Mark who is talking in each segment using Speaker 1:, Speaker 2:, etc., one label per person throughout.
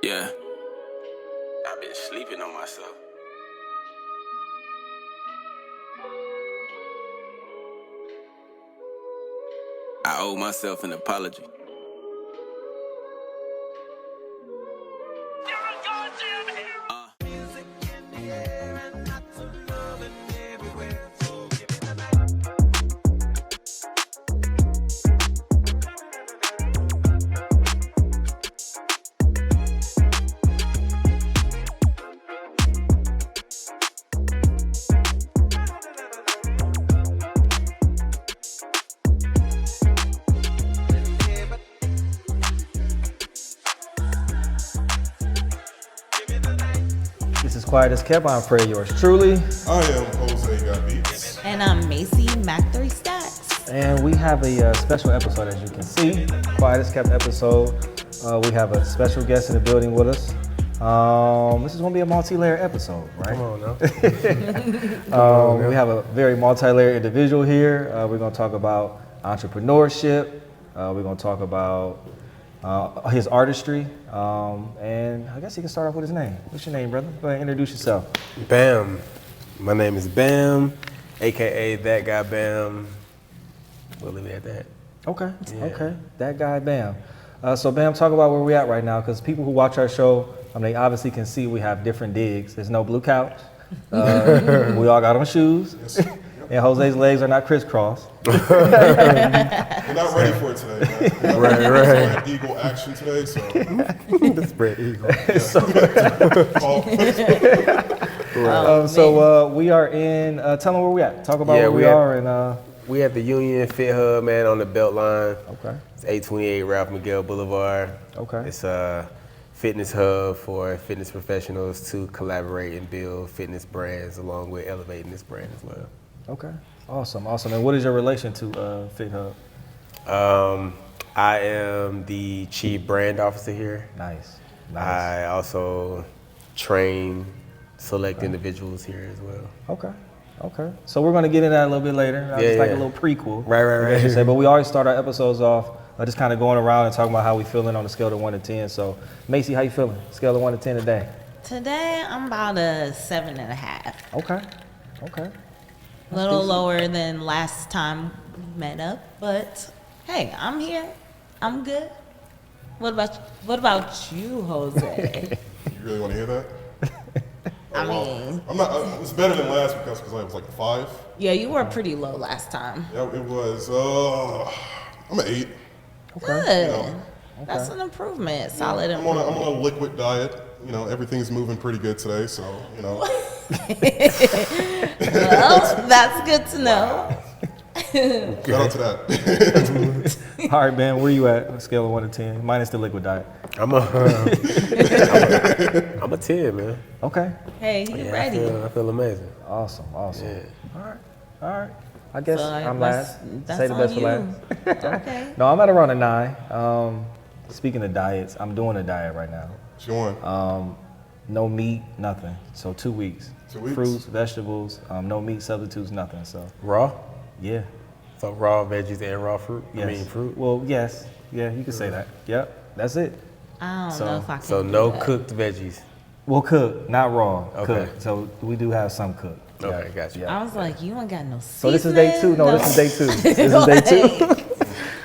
Speaker 1: Yeah, I've been sleeping on myself. I owe myself an apology.
Speaker 2: This is Quiet as Kept. I'm Fred, yours truly.
Speaker 3: I am Jose Got Beats.
Speaker 4: And I'm Macy Mac 3 Stacks.
Speaker 2: And we have a special episode, as you can see. Quiet as Kept episode. We have a special guest in the building with us. This is going to be a multi-layered episode, right?
Speaker 3: Come on now.
Speaker 2: We have a very multi-layered individual here. We're going to talk about entrepreneurship. We're going to talk about his artistry. And I guess he can start off with his name. What's your name, brother? Go ahead and introduce yourself.
Speaker 5: Bam. My name is Bam, aka That Guy Bam. We'll leave it at that.
Speaker 2: Okay,
Speaker 5: Yeah.
Speaker 2: okay. That guy, Bam. So Bam, talk about where we're at right now, because people who watch our show, they obviously can see we have different digs. There's no blue couch. We all got on shoes.
Speaker 3: Yes. Yep.
Speaker 2: And Jose's legs are not crisscrossed.
Speaker 3: We're not ready for it today, man.
Speaker 5: Right.
Speaker 3: Spread eagle action today, so.
Speaker 5: The spread eagle.
Speaker 2: So we are in, tell them where we at. Talk about where we are. And
Speaker 5: We at the Union Fit Hub, man, on the Beltline.
Speaker 2: Okay,
Speaker 5: It's 828 Ralph Miguel Boulevard.
Speaker 2: okay.
Speaker 5: It's a fitness hub for fitness professionals to collaborate and build fitness brands along with elevating this brand as well.
Speaker 2: Okay, awesome. And what is your relation to Fit Hub?
Speaker 5: I am the chief brand officer here.
Speaker 2: Nice.
Speaker 5: I also train select individuals here as well.
Speaker 2: Okay. So we're going to get into that a little bit later. It's like a little prequel.
Speaker 5: Right.
Speaker 2: As you say, but we always start our episodes off just kind of going around and talking about how we feeling on a scale of 1 to 10. So, Macy, how you feeling? Scale of 1 to 10 today.
Speaker 4: Today, I'm about a 7.5.
Speaker 2: Okay.
Speaker 4: A little lower than last time we met up, but hey, I'm here. I'm good. What about you, Jose?
Speaker 3: You really want to hear that?
Speaker 4: I mean,
Speaker 3: I'm not. It's better than last because I was like a 5.
Speaker 4: yeah, you were pretty low last time.
Speaker 3: Yeah, it was. I'm an 8.
Speaker 4: Good.
Speaker 3: You know,
Speaker 4: That's an improvement. Solid
Speaker 3: I'm on
Speaker 4: improvement.
Speaker 3: a liquid diet. You know, everything's moving pretty good today, so you know.
Speaker 4: Well, that's good to know.
Speaker 3: Shout out to that.
Speaker 2: All right, man, where you at? On a scale of 1 to 10, minus the liquid diet.
Speaker 5: I'm a 10, man.
Speaker 2: Okay.
Speaker 4: Hey, you
Speaker 5: Yeah,
Speaker 4: ready?
Speaker 5: I feel amazing.
Speaker 2: Awesome.
Speaker 5: Yeah.
Speaker 2: All right. I guess
Speaker 4: So
Speaker 2: I'm
Speaker 4: that's-
Speaker 2: last.
Speaker 4: that's
Speaker 2: Say the
Speaker 4: on
Speaker 2: best for
Speaker 4: you.
Speaker 2: last.
Speaker 4: Okay.
Speaker 2: No, I'm at around a 9. Speaking of diets, I'm doing a diet right now.
Speaker 3: Sean.
Speaker 2: No meat, nothing. So 2 weeks.
Speaker 3: 2 weeks?
Speaker 2: Fruits, vegetables, no meat substitutes, nothing. So
Speaker 5: Raw?
Speaker 2: yeah.
Speaker 5: So raw veggies and raw fruit?
Speaker 2: Yes.
Speaker 5: I mean fruit?
Speaker 2: Well, yes. Yeah, you can say that. Yep. That's it.
Speaker 4: I don't
Speaker 2: So-
Speaker 4: know if I can
Speaker 5: So
Speaker 4: do
Speaker 5: no
Speaker 4: that.
Speaker 5: cooked veggies.
Speaker 2: Well, cooked, not raw.
Speaker 5: Okay.
Speaker 2: Cooked. So we do have some cooked.
Speaker 5: Okay, gotcha.
Speaker 2: Yeah.
Speaker 4: I was like, you ain't got no
Speaker 2: So this is day 2. No, this is day 2. This is day 2.
Speaker 4: Like,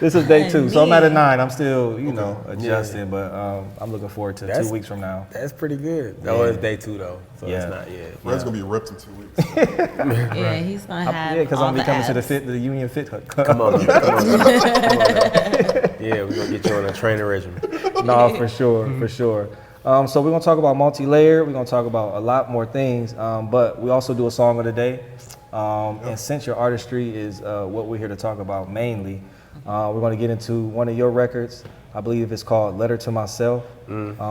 Speaker 2: This is day 2. So I'm at a
Speaker 4: Man.
Speaker 2: 9. I'm still, adjusting, but I'm looking forward to 2
Speaker 5: That's-
Speaker 2: weeks from now.
Speaker 5: That's pretty good. Oh,
Speaker 2: Yeah.
Speaker 5: it's day 2 though. So
Speaker 2: Yeah.
Speaker 5: it's not yet.
Speaker 3: Fred's gonna be ripped in 2 weeks.
Speaker 4: yeah, he's gonna have
Speaker 2: Yeah, because
Speaker 4: all
Speaker 2: I'm
Speaker 4: the
Speaker 2: becoming to
Speaker 4: abs.
Speaker 2: the Union Fit Hut.
Speaker 5: Come on. Yeah, we're gonna get you on a training regimen.
Speaker 2: No, for sure. So we're gonna talk about multi-layered. We're gonna talk about a lot more things, but we also do a song of the day. And since your artistry is what we're here to talk about mainly, we're gonna get into one of your records. I believe it's called Letter to Myself.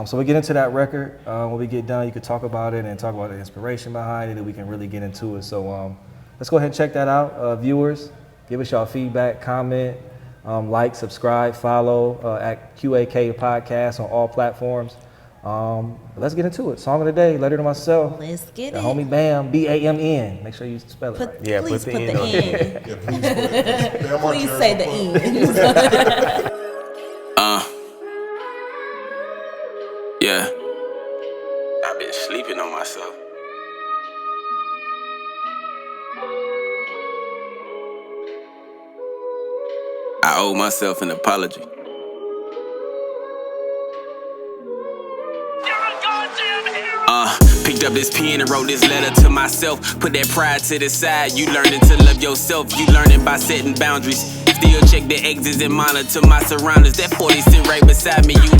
Speaker 2: So we get into that record. When we get done, you could talk about it and talk about the inspiration behind it, and we can really get into it. So let's go ahead and check that out. Viewers, give us y'all feedback, comment, like, subscribe, follow at QAK Podcast on all platforms. Let's get into it. Song of the day, Letter to Myself.
Speaker 4: Let's get
Speaker 2: The
Speaker 4: it.
Speaker 2: homie Bam, BAMN. Make sure you spell it right.
Speaker 5: Yeah,
Speaker 4: Please
Speaker 5: put
Speaker 4: put
Speaker 5: the
Speaker 4: the
Speaker 5: N on
Speaker 4: N.
Speaker 3: Yeah, please. Bam
Speaker 4: Please
Speaker 3: Margera,
Speaker 4: say the
Speaker 3: put-
Speaker 4: N.
Speaker 1: Yeah. myself. I owe myself an apology. Picked up this pen and wrote this letter to myself. Put that pride to the side. You learning to love yourself. You learning by setting boundaries. Still check the exits and monitor my surroundings. That 40 sit right beside me. You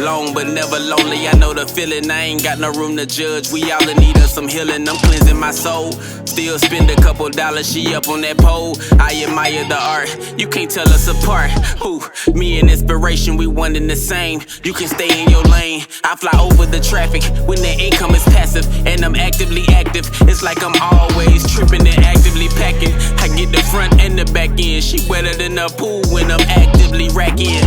Speaker 1: alone but never lonely. I know the feeling. I ain't got no room to judge. We all in need of some healing. I'm cleansing my soul. Still spend a couple dollars. She up on that pole. I admire the art. You can't tell us apart. Who? Me and inspiration. We one and the same. You can stay in your lane. I fly over the traffic when the income is passive and I'm actively active. It's like I'm always tripping and actively packing. I get the front and the back end. She wetter than a pool when I'm actively racking.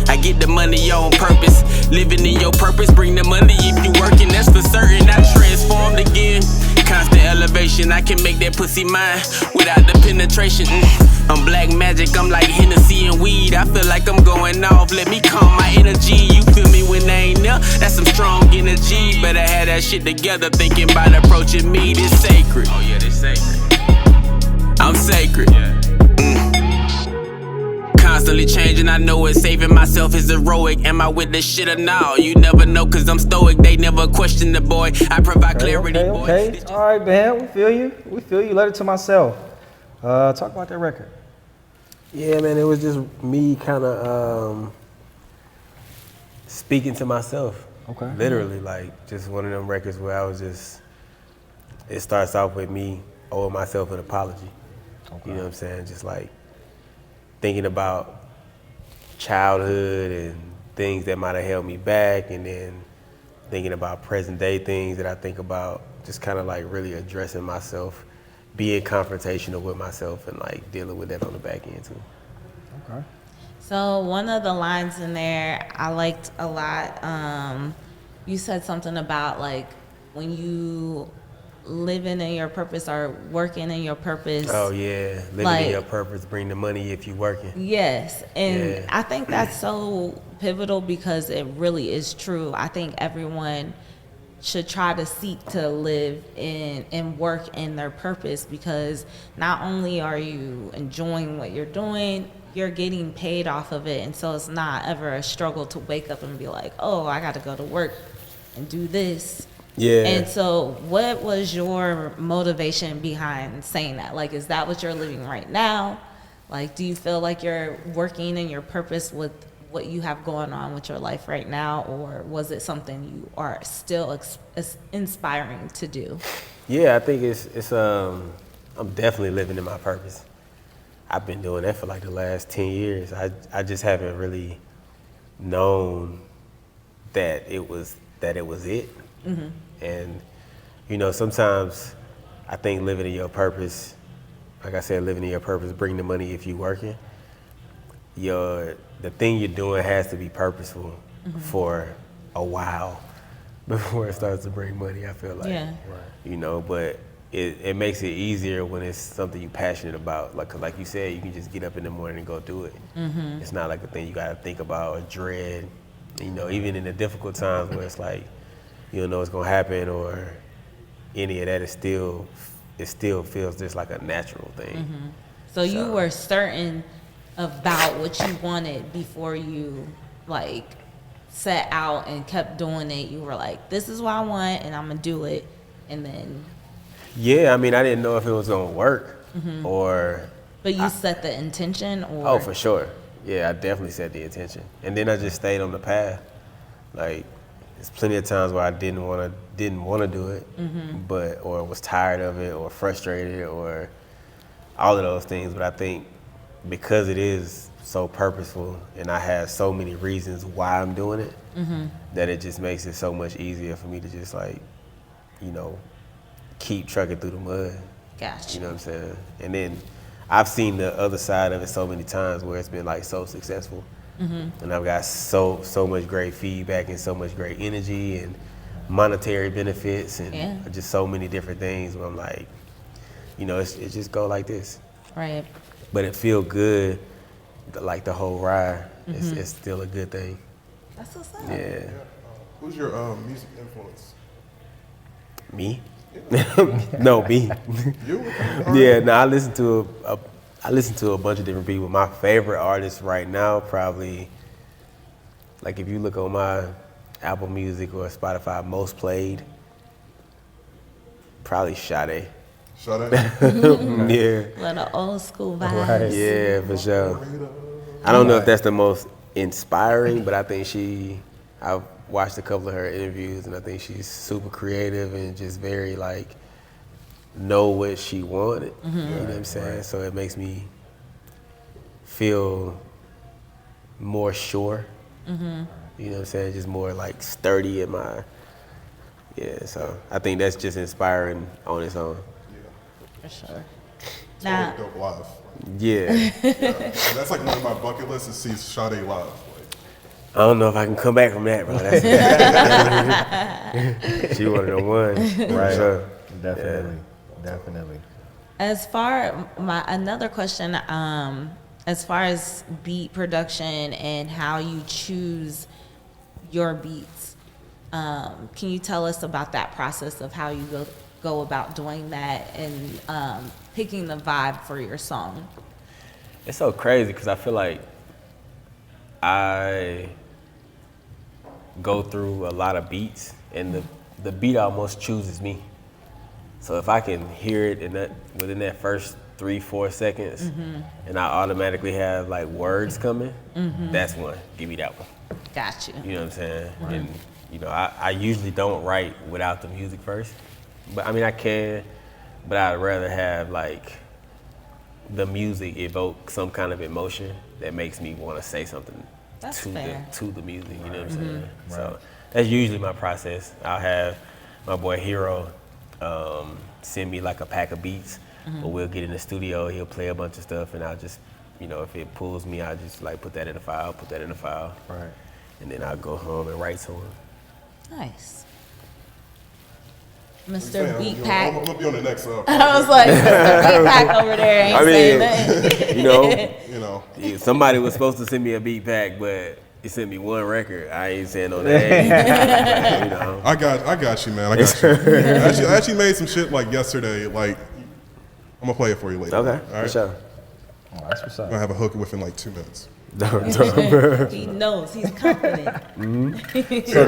Speaker 1: I get the money on purpose. Living in your purpose, bring the money if you working. That's for certain. I transformed again. Constant elevation. I can make that pussy mine without the penetration. I'm black magic. I'm like Hennessy and weed. I feel like I'm going off. Let me calm my energy. You feel me when I ain't there? That's some strong energy. Better have that shit together. Thinking about approaching me. This sacred. Oh yeah, this sacred. I'm sacred. Constantly changing, I know it. Saving myself is heroic. Am I with this shit or no? You never know, cause I'm stoic. They never question the boy. I provide clarity, boy.
Speaker 2: Okay. All right, man. We feel you. We feel you. Letter to myself. Talk about that record.
Speaker 5: Yeah, man, it was just me kind of speaking to myself.
Speaker 2: Okay.
Speaker 5: Literally, like just one of them records where I was just, it starts off with me owing myself an apology. Okay. You know what I'm saying? Just like thinking about childhood and things that might have held me back, and then thinking about present day things that I think about, just kind of like really addressing myself, being confrontational with myself, and like dealing with that on the back end too.
Speaker 2: Okay.
Speaker 4: So one of the lines in there I liked a lot. You said something about like when you living in your purpose or working in your purpose.
Speaker 5: Oh yeah, living
Speaker 4: like,
Speaker 5: in your purpose, bring the money if you working.
Speaker 4: Yes, and
Speaker 5: Yeah.
Speaker 4: I think that's so pivotal because it really is true. I think everyone should try to seek to live in and work in their purpose, because not only are you enjoying what you're doing, you're getting paid off of it, and so it's not ever a struggle to wake up and be like, oh, I got to go to work and do this.
Speaker 5: Yeah.
Speaker 4: And so what was your motivation behind saying that? Like, is that what you're living right now? Like, do you feel like you're working in your purpose with what you have going on with your life right now, or was it something you are still inspiring to do?
Speaker 5: Yeah, I think it's I'm definitely living in my purpose. I've been doing that for like the last 10 years. I just haven't really known that it was it. Mm-hmm. And you know, sometimes I think living in your purpose, like I said, living in your purpose, bring the money if you working. The thing you're doing has to be purposeful for a while before it starts to bring money, I feel like.
Speaker 4: Yeah.
Speaker 5: You know, but it makes it easier when it's something you're passionate about. Like you said, you can just get up in the morning and go do it. Mm-hmm. It's not like a thing you gotta think about or dread. You know, even in the difficult times where it's like, you don't know what's gonna happen or any of that, it still feels just like a natural thing.
Speaker 4: Mm-hmm. So you were certain about what you wanted before you like set out and kept doing it. You were like, this is what I want and I'm gonna do it. And then
Speaker 5: yeah, I mean, I didn't know if it was gonna work or
Speaker 4: but you set the intention, or
Speaker 5: oh, for sure. Yeah, I definitely set the intention. And then I just stayed on the path. Like, there's plenty of times where I didn't want to do it, but or was tired of it or frustrated or all of those things. But I think because it is so purposeful and I have so many reasons why I'm doing it, that it just makes it so much easier for me to just like, you know, keep trucking through the mud.
Speaker 4: Gotcha.
Speaker 5: You know what I'm saying? And then I've seen the other side of it so many times where it's been like so successful. And I've got so much great feedback and so much great energy and monetary benefits and just so many different things where I'm like, you know, it just go like this.
Speaker 4: Right.
Speaker 5: But it feel good, like the whole ride. It's still a good thing.
Speaker 4: That's what's up.
Speaker 5: Yeah.
Speaker 3: Who's your music influence?
Speaker 5: Me? No, me.
Speaker 3: You?
Speaker 5: Yeah, no, I listen to a bunch of different people. My favorite artist right now, probably, like if you look on my Apple Music or Spotify most played, probably Sade.
Speaker 3: Sade?
Speaker 5: Yeah.
Speaker 4: Little old school vibes.
Speaker 2: Right.
Speaker 5: Yeah, for sure. I don't know if that's the most inspiring, but I think I've watched a couple of her interviews and I think she's super creative and just very like, know what she wanted. You know what I'm saying? So it makes me feel more sure. You know what I'm saying? Just more like sturdy in my, so I think that's just inspiring on its own.
Speaker 4: For sure.
Speaker 3: It's
Speaker 4: Now,
Speaker 3: dope live.
Speaker 5: Yeah.
Speaker 3: And that's like one of my bucket lists is see Sade live. Like,
Speaker 5: I don't know if I can come back from that, bro. That's she one of the ones.
Speaker 2: Right.
Speaker 5: Sure.
Speaker 2: Definitely.
Speaker 4: as far another question, as far as beat production and how you choose your beats, can you tell us about that process of how you go about doing that and picking the vibe for your song?
Speaker 5: It's so crazy because I feel like I go through a lot of beats and the beat almost chooses me. So if I can hear it within that first 3-4 seconds and I automatically have like words coming, that's one. Give me that one.
Speaker 4: Got you.
Speaker 5: You know what I'm saying? Right. And you know, I usually don't write without the music first. But I mean I can, but I'd rather have like the music evoke some kind of emotion that makes me want to say something to the music, you know what I'm saying? Right. So that's usually my process. I'll have my boy Hero send me like a pack of beats, or we'll get in the studio, he'll play a bunch of stuff, and I'll just, you know, if it pulls me, I'll just like put that in a file,
Speaker 2: Right.
Speaker 5: and then I'll go home and write to him.
Speaker 4: Nice. Mr. Beat
Speaker 3: I'm
Speaker 4: Pack.
Speaker 3: gonna be on the next
Speaker 4: I was like, Mr. Beat Pack over there ain't saying nothing.
Speaker 5: You know, somebody was supposed to send me a beat pack, but he sent me one record. I ain't saying no name. But, you know.
Speaker 3: I got you, man. I got you. I actually made some shit like yesterday. Like, I'm gonna play it for you later.
Speaker 5: Okay,
Speaker 3: all right?
Speaker 5: for sure.
Speaker 2: Oh, that's what's
Speaker 3: I'm
Speaker 2: up.
Speaker 3: gonna have a hook within like 2 minutes.
Speaker 4: He knows. He's confident.
Speaker 2: So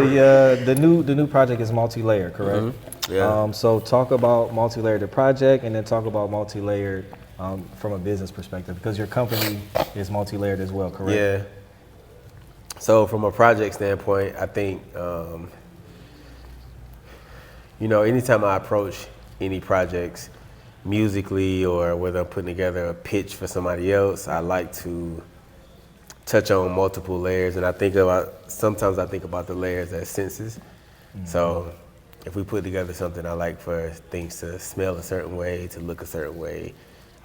Speaker 2: the new project is Multilayered, correct?
Speaker 5: Yeah.
Speaker 2: So talk about Multilayered, the project, and then talk about Multilayered from a business perspective, because your company is Multilayered as well, correct?
Speaker 5: Yeah. So from a project standpoint, I think, you know, anytime I approach any projects musically or whether I'm putting together a pitch for somebody else, I like to touch on multiple layers. And sometimes I think about the layers as senses. So if we put together something, I like for things to smell a certain way, to look a certain way.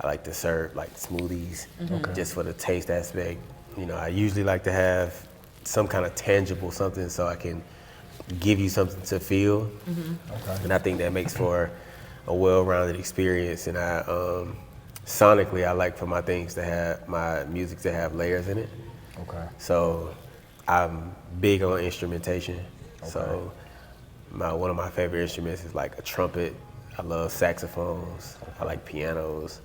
Speaker 5: I like to serve like smoothies, just for the taste aspect. You know, I usually like to have some kind of tangible something so I can give you something to feel. And I think that makes for a well-rounded experience. And sonically, I like for my music to have layers in it.
Speaker 2: Okay.
Speaker 5: So I'm big on instrumentation. So one of my favorite instruments is like a trumpet. I love saxophones. I like pianos.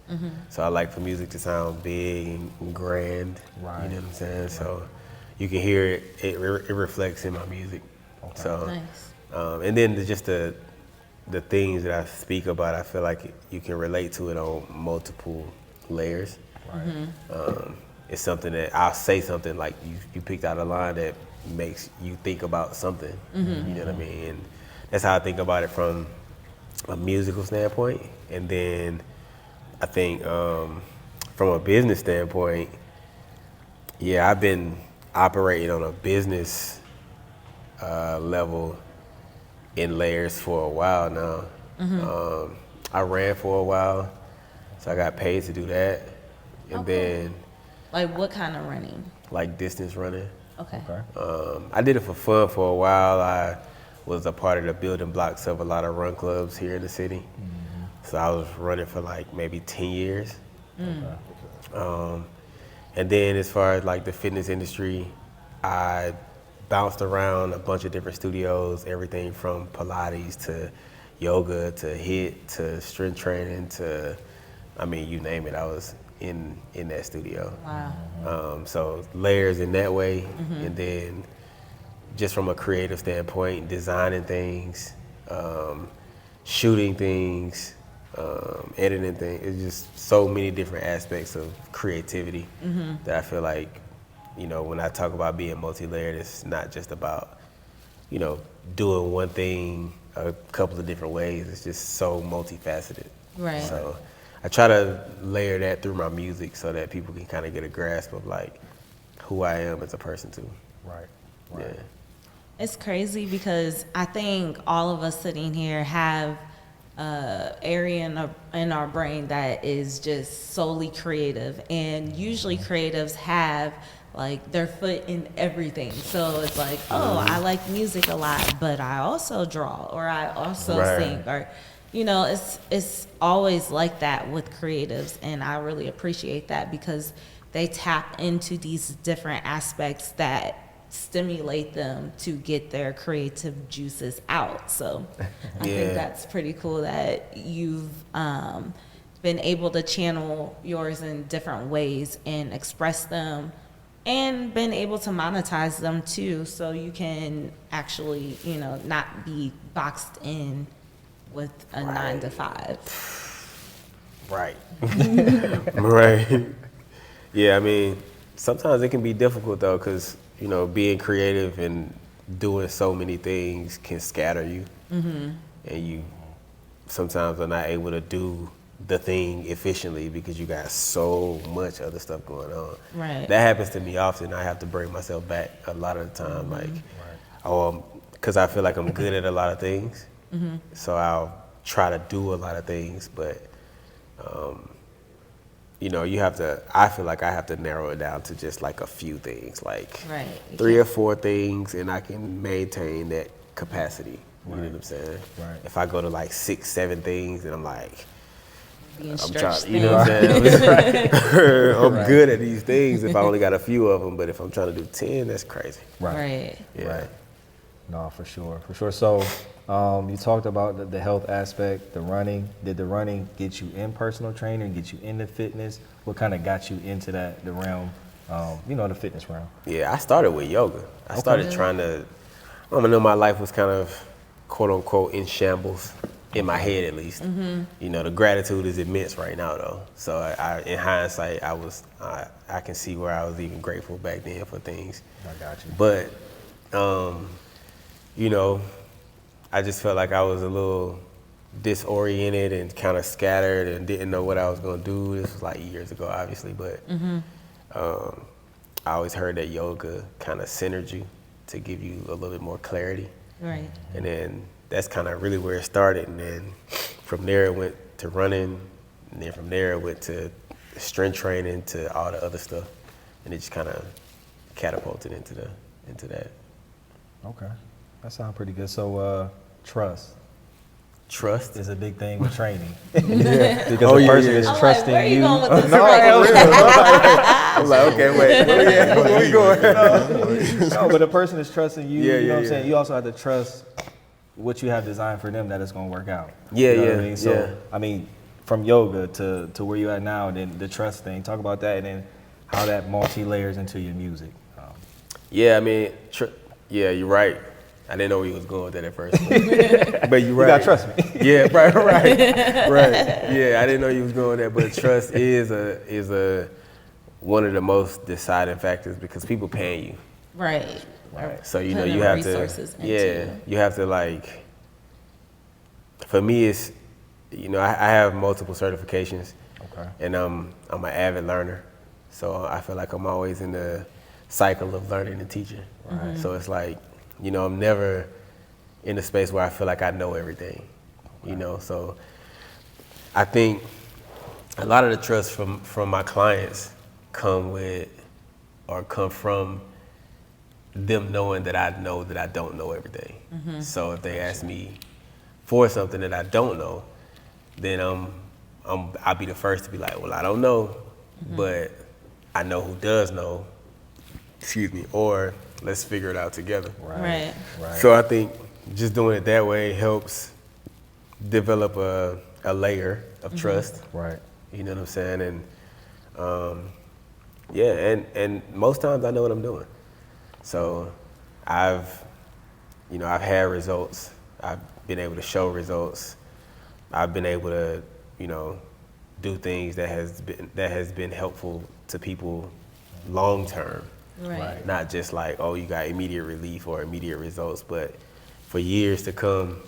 Speaker 5: So I like for music to sound big and grand.
Speaker 2: Right.
Speaker 5: You know what I'm saying? So you can hear it. It reflects in my music. So,
Speaker 4: Nice.
Speaker 5: And then just the things that I speak about, I feel like you can relate to it on multiple layers. Right. It's something that I'll say something like you picked out a line that makes you think about something. You know what I mean? And that's how I think about it from a musical standpoint. And then I think from a business standpoint, yeah, I've been operating on a business level in layers for a while now. I ran for a while, so I got paid to do that. And then
Speaker 4: Like what kind of running?
Speaker 5: like distance running.
Speaker 4: Okay.
Speaker 5: I did it for fun for a while. I was a part of the building blocks of a lot of run clubs here in the city. So I was running for like maybe 10 years. And then as far as like the fitness industry, I bounced around a bunch of different studios, everything from Pilates to yoga to HIIT to strength training to, I mean, you name it, I was in that studio.
Speaker 4: Wow.
Speaker 5: So layers in that way, and then just from a creative standpoint, designing things, shooting things, editing things. It's just so many different aspects of creativity that I feel like, you know, when I talk about being multi-layered, it's not just about, you know, doing one thing a couple of different ways. It's just so multifaceted.
Speaker 4: Right.
Speaker 5: So I try to layer that through my music so that people can kind of get a grasp of like who I am as a person too.
Speaker 2: Right.
Speaker 5: Yeah.
Speaker 4: It's crazy because I think all of us sitting here have area in our brain that is just solely creative, and usually creatives have like their foot in everything. So it's like, oh, I like music a lot, but I also draw, or I also sing, or you know, it's always like that with creatives, and I really appreciate that because they tap into these different aspects that stimulate them to get their creative juices out. So I think that's pretty cool that you've been able to channel yours in different ways and express them, and been able to monetize them too, so you can actually, you know, not be boxed in with a 9 to 5.
Speaker 5: Right. Right. Yeah, I mean, sometimes it can be difficult though, because, you know, being creative and doing so many things can scatter you. And you sometimes are not able to do the thing efficiently because you got so much other stuff going on.
Speaker 4: Right.
Speaker 5: That happens to me often. I have to bring myself back a lot of the time, like, because I feel like I'm good at a lot of things. So I'll try to do a lot of things, but you know, I feel like I have to narrow it down to just like a few things, like 3 or 4 things, and I can maintain that capacity. You know what I'm saying?
Speaker 2: Right.
Speaker 5: If I go to like 6, 7 things, and I'm like,
Speaker 4: Being
Speaker 5: I'm
Speaker 4: stretched
Speaker 5: trying, you know what I'm saying? I'm good at these things if I only got a few of them, but if I'm trying to do 10, that's crazy.
Speaker 4: Right.
Speaker 5: Yeah.
Speaker 2: Right. No, for sure, for sure. So you talked about the health aspect, the running. Did the running get you in personal training, get you into fitness? What kind of got you into the realm, you know, the fitness realm?
Speaker 5: Yeah, I started with yoga. I started trying to, I know my life was kind of quote unquote in shambles, in my head at least. You know, the gratitude is immense right now though. So I in hindsight, I can see where I was even grateful back then for things.
Speaker 2: I got you.
Speaker 5: But, you know, I just felt like I was a little disoriented and kind of scattered and didn't know what I was gonna do. This was like years ago, obviously, but I always heard that yoga kind of centered you to give you a little bit more clarity.
Speaker 4: Right.
Speaker 5: And then that's kind of really where it started. And then from there it went to running, and then from there it went to strength training to all the other stuff, and it just kind of catapulted into that.
Speaker 2: Okay, that sounds pretty good. So trust
Speaker 5: Is
Speaker 2: a big thing with training.
Speaker 5: yeah.
Speaker 2: Because the person is
Speaker 4: I'm
Speaker 2: trusting
Speaker 4: like, where
Speaker 2: you.
Speaker 4: you going with this?
Speaker 5: I'm like, okay, wait, where we going?
Speaker 2: No, but the person is trusting you.
Speaker 5: Yeah,
Speaker 2: you know
Speaker 5: yeah,
Speaker 2: what I'm
Speaker 5: yeah.
Speaker 2: saying? You also have to trust what you have designed for them, that it's going to work out.
Speaker 5: Yeah,
Speaker 2: You know
Speaker 5: yeah,
Speaker 2: what I mean? So,
Speaker 5: yeah.
Speaker 2: I mean, from yoga to where you're at now, and then the trust thing, talk about that, and then how that multi-layers into your music.
Speaker 5: Yeah, I mean, yeah, you're right. I didn't know where you was going with that at first. But you're right.
Speaker 2: You got to trust me.
Speaker 5: Yeah, right. Yeah, I didn't know you was going there, but trust is one of the most deciding factors because people paying you.
Speaker 4: Right.
Speaker 5: So you know
Speaker 4: Putting
Speaker 5: you have
Speaker 4: resources
Speaker 5: to.
Speaker 4: into
Speaker 5: Yeah,
Speaker 4: it.
Speaker 5: you have to like. For me, it's I have multiple certifications.
Speaker 2: Okay.
Speaker 5: And I'm an avid learner, so I feel like I'm always in the cycle of learning and teaching. Right. So it's like, I'm never in a space where I feel like I know everything, so I think a lot of the trust from my clients come from them knowing that I know that I don't know everything. So if they ask me for something that I don't know, then I'll be the first to be like, well, I don't know, but I know who does know, or let's figure it out together.
Speaker 4: Right.
Speaker 5: So I think just doing it that way helps develop a layer of trust.
Speaker 2: Right.
Speaker 5: You know what I'm saying? And yeah, and most times I know what I'm doing. So I've had results. I've been able to show results. I've been able to, do things that has been helpful to people long term.
Speaker 4: Right.
Speaker 5: Not just like, oh, you got immediate relief or immediate results, but for years to come,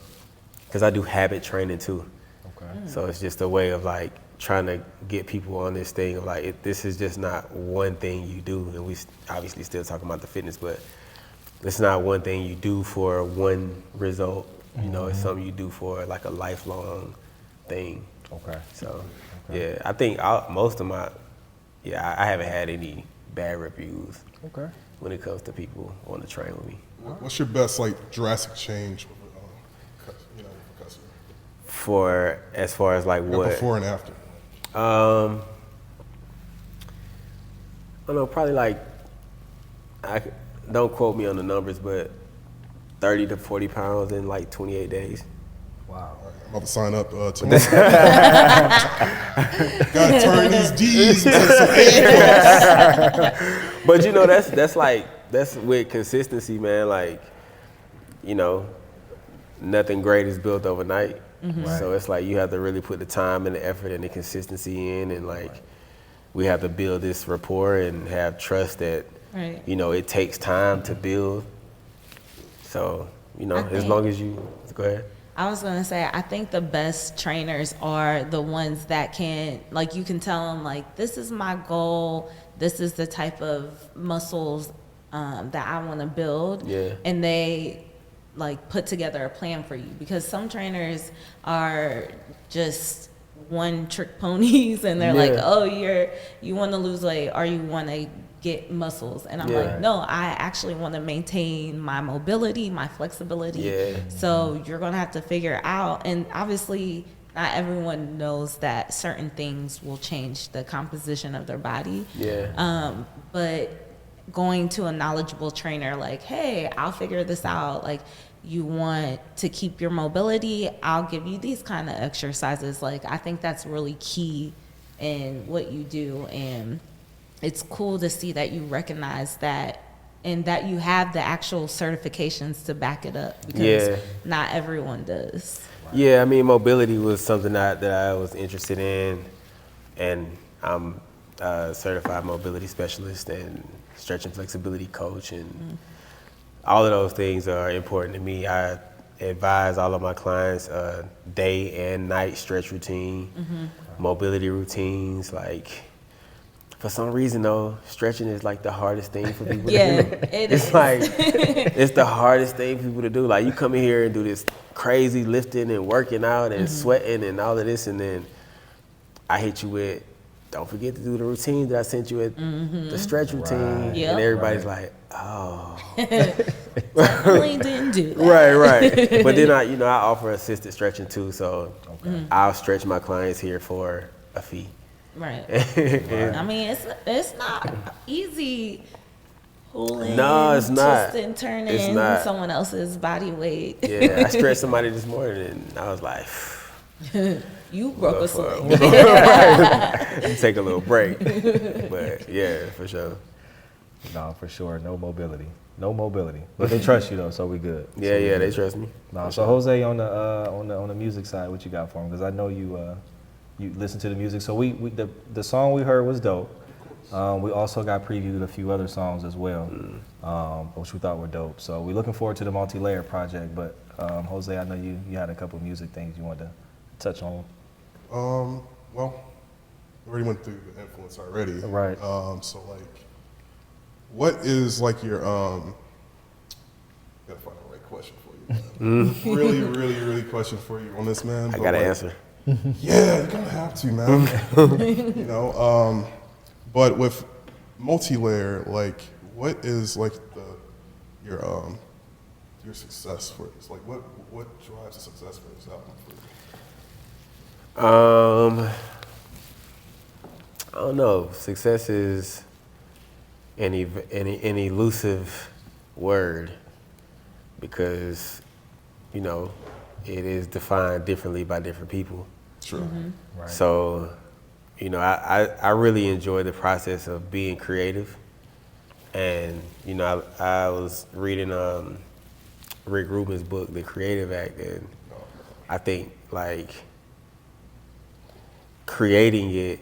Speaker 5: because I do habit training too.
Speaker 2: Okay.
Speaker 5: So it's just a way of like trying to get people on this thing of like, this is just not one thing you do, and we obviously still talking about the fitness, but it's not one thing you do for one result. It's something you do for like a lifelong thing.
Speaker 2: Okay.
Speaker 5: So, yeah, I think most of I haven't had any bad reviews.
Speaker 2: Okay.
Speaker 5: When it comes to people wanting to train with me.
Speaker 3: What's your best like drastic change with for customer?
Speaker 5: For as far as like what?
Speaker 3: Before and after.
Speaker 5: I don't know, probably like, don't quote me on the numbers, but 30 to 40 pounds in like 28 days.
Speaker 2: Wow.
Speaker 3: I'm about to sign up tomorrow. Gotta turn these D's into some A's.
Speaker 5: But that's with consistency, man. Like, nothing great is built overnight.
Speaker 2: Right.
Speaker 5: So it's like you have to really put the time and the effort and the consistency in, and like we have to build this rapport and have trust that it takes time to build. So as long as you go ahead.
Speaker 4: I was going to say, I think the best trainers are the ones that can, like, you can tell them, like, this is my goal, this is the type of muscles that I want to build.
Speaker 5: Yeah.
Speaker 4: And they, like, put together a plan for you. Because some trainers are just one-trick ponies, and they're like, oh, you want to lose weight, or you want to get muscles. And I'm like, no, I actually want to maintain my mobility, my flexibility.
Speaker 5: Yeah.
Speaker 4: So you're going to have to figure out, and obviously not everyone knows that certain things will change the composition of their body.
Speaker 5: Yeah.
Speaker 4: But going to a knowledgeable trainer, like, hey, I'll figure this out. Like, you want to keep your mobility, I'll give you these kind of exercises. Like, I think that's really key in what you do. And it's cool to see that you recognize that and that you have the actual certifications to back it up, because not everyone does.
Speaker 5: Yeah, I mean, mobility was something that I was interested in, and I'm a certified mobility specialist and stretch and flexibility coach, and all of those things are important to me. I advise all of my clients day and night stretch routine, mobility routines. Like, for some reason though, stretching is like the hardest thing for people to do. It's like, it's the hardest thing for people to do. Like, you come in here and do this crazy lifting and working out and sweating and all of this, and then I hit you with, don't forget to do the routine that I sent you at the stretch routine.
Speaker 4: Yep.
Speaker 5: And everybody's like, oh.
Speaker 4: Definitely didn't do that.
Speaker 5: Right. But then I offer assisted stretching too, so I'll stretch my clients here for a fee.
Speaker 4: Right. I mean, it's not easy pulling,
Speaker 5: No, it's not.
Speaker 4: twisting, turning
Speaker 5: It's not.
Speaker 4: someone else's body weight.
Speaker 5: Yeah, I stretched somebody this morning and I was like,
Speaker 4: You broke a sling.
Speaker 5: take a little break. But yeah, for sure.
Speaker 2: No, for sure. No mobility. But they trust you though, so we good.
Speaker 5: Yeah, they trust me.
Speaker 2: No, so Jose, on the music side, what you got for him? Because I know you listen to the music. So the song we heard was dope. We also got previewed a few other songs as well, which we thought were dope. So we're looking forward to the Multilayered project. But Jose, I know you had a couple of music things you wanted to touch on.
Speaker 3: Well, we already went through the influence already.
Speaker 2: Right.
Speaker 3: So like, what is like your gotta find the right question for you. Really, really, really question for you on this, man.
Speaker 5: I got an answer.
Speaker 3: Yeah, you're gonna have to, man. But with Multilayered, like, what is like your success for this? Like, what drives the success for this album for you?
Speaker 5: I don't know. Success is an elusive word, because it is defined differently by different people.
Speaker 3: Sure.
Speaker 2: Right.
Speaker 5: So, you know, I really enjoy the process of being creative. And, you know, I was reading Rick Rubin's book, The Creative Act, and I think, like, creating it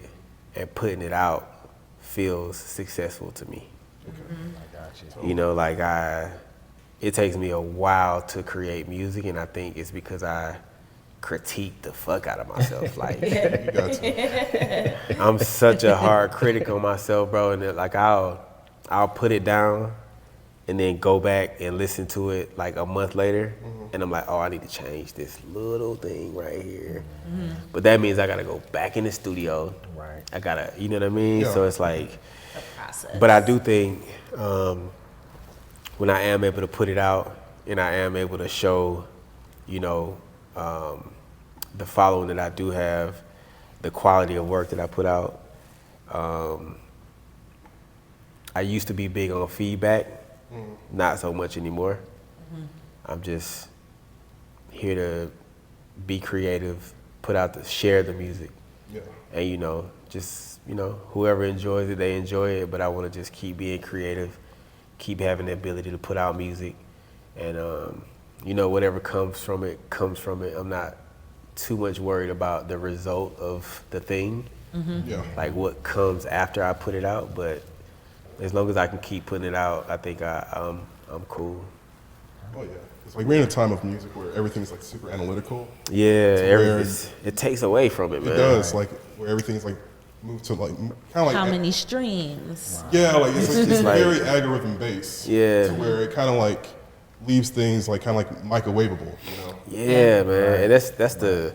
Speaker 5: and putting it out feels successful to me.
Speaker 2: I got you.
Speaker 5: You know, like it takes me a while to create music, and I think it's because I critique the fuck out of myself. Like,
Speaker 3: You got to.
Speaker 5: I'm such a hard critic on myself, bro, and like I'll put it down and then go back and listen to it like a month later, and I'm like, oh, I need to change this little thing right here. But that means I gotta go back in the studio.
Speaker 2: Right.
Speaker 5: I gotta, you know what I mean?
Speaker 3: Yeah.
Speaker 5: So it's like,
Speaker 4: The process.
Speaker 5: but I do think when I am able to put it out and I am able to show, you know, the following that I do have, the quality of work that I put out. I used to be big on feedback, not so much anymore. I'm just here to be creative, share the music.
Speaker 3: Yeah.
Speaker 5: And, you know, just, you know, whoever enjoys it, they enjoy it, but I want to just keep being creative, keep having the ability to put out music, and, you know, whatever comes from it, comes from it. I'm not too much worried about the result of the thing,
Speaker 3: Yeah.
Speaker 5: like what comes after I put it out, but as long as I can keep putting it out, I think I'm cool.
Speaker 3: Oh yeah. It's like we're in a time of music where everything's like super analytical.
Speaker 5: Yeah,
Speaker 3: where
Speaker 5: it takes away from it, man.
Speaker 3: It does, like where everything's like moved to like kind of like
Speaker 4: How many streams?
Speaker 3: Yeah, like it's
Speaker 5: like-
Speaker 3: very algorithm based.
Speaker 5: Yeah.
Speaker 3: To where it kind of like leaves things like kind of like microwavable, you know?
Speaker 5: Yeah, man, and that's the,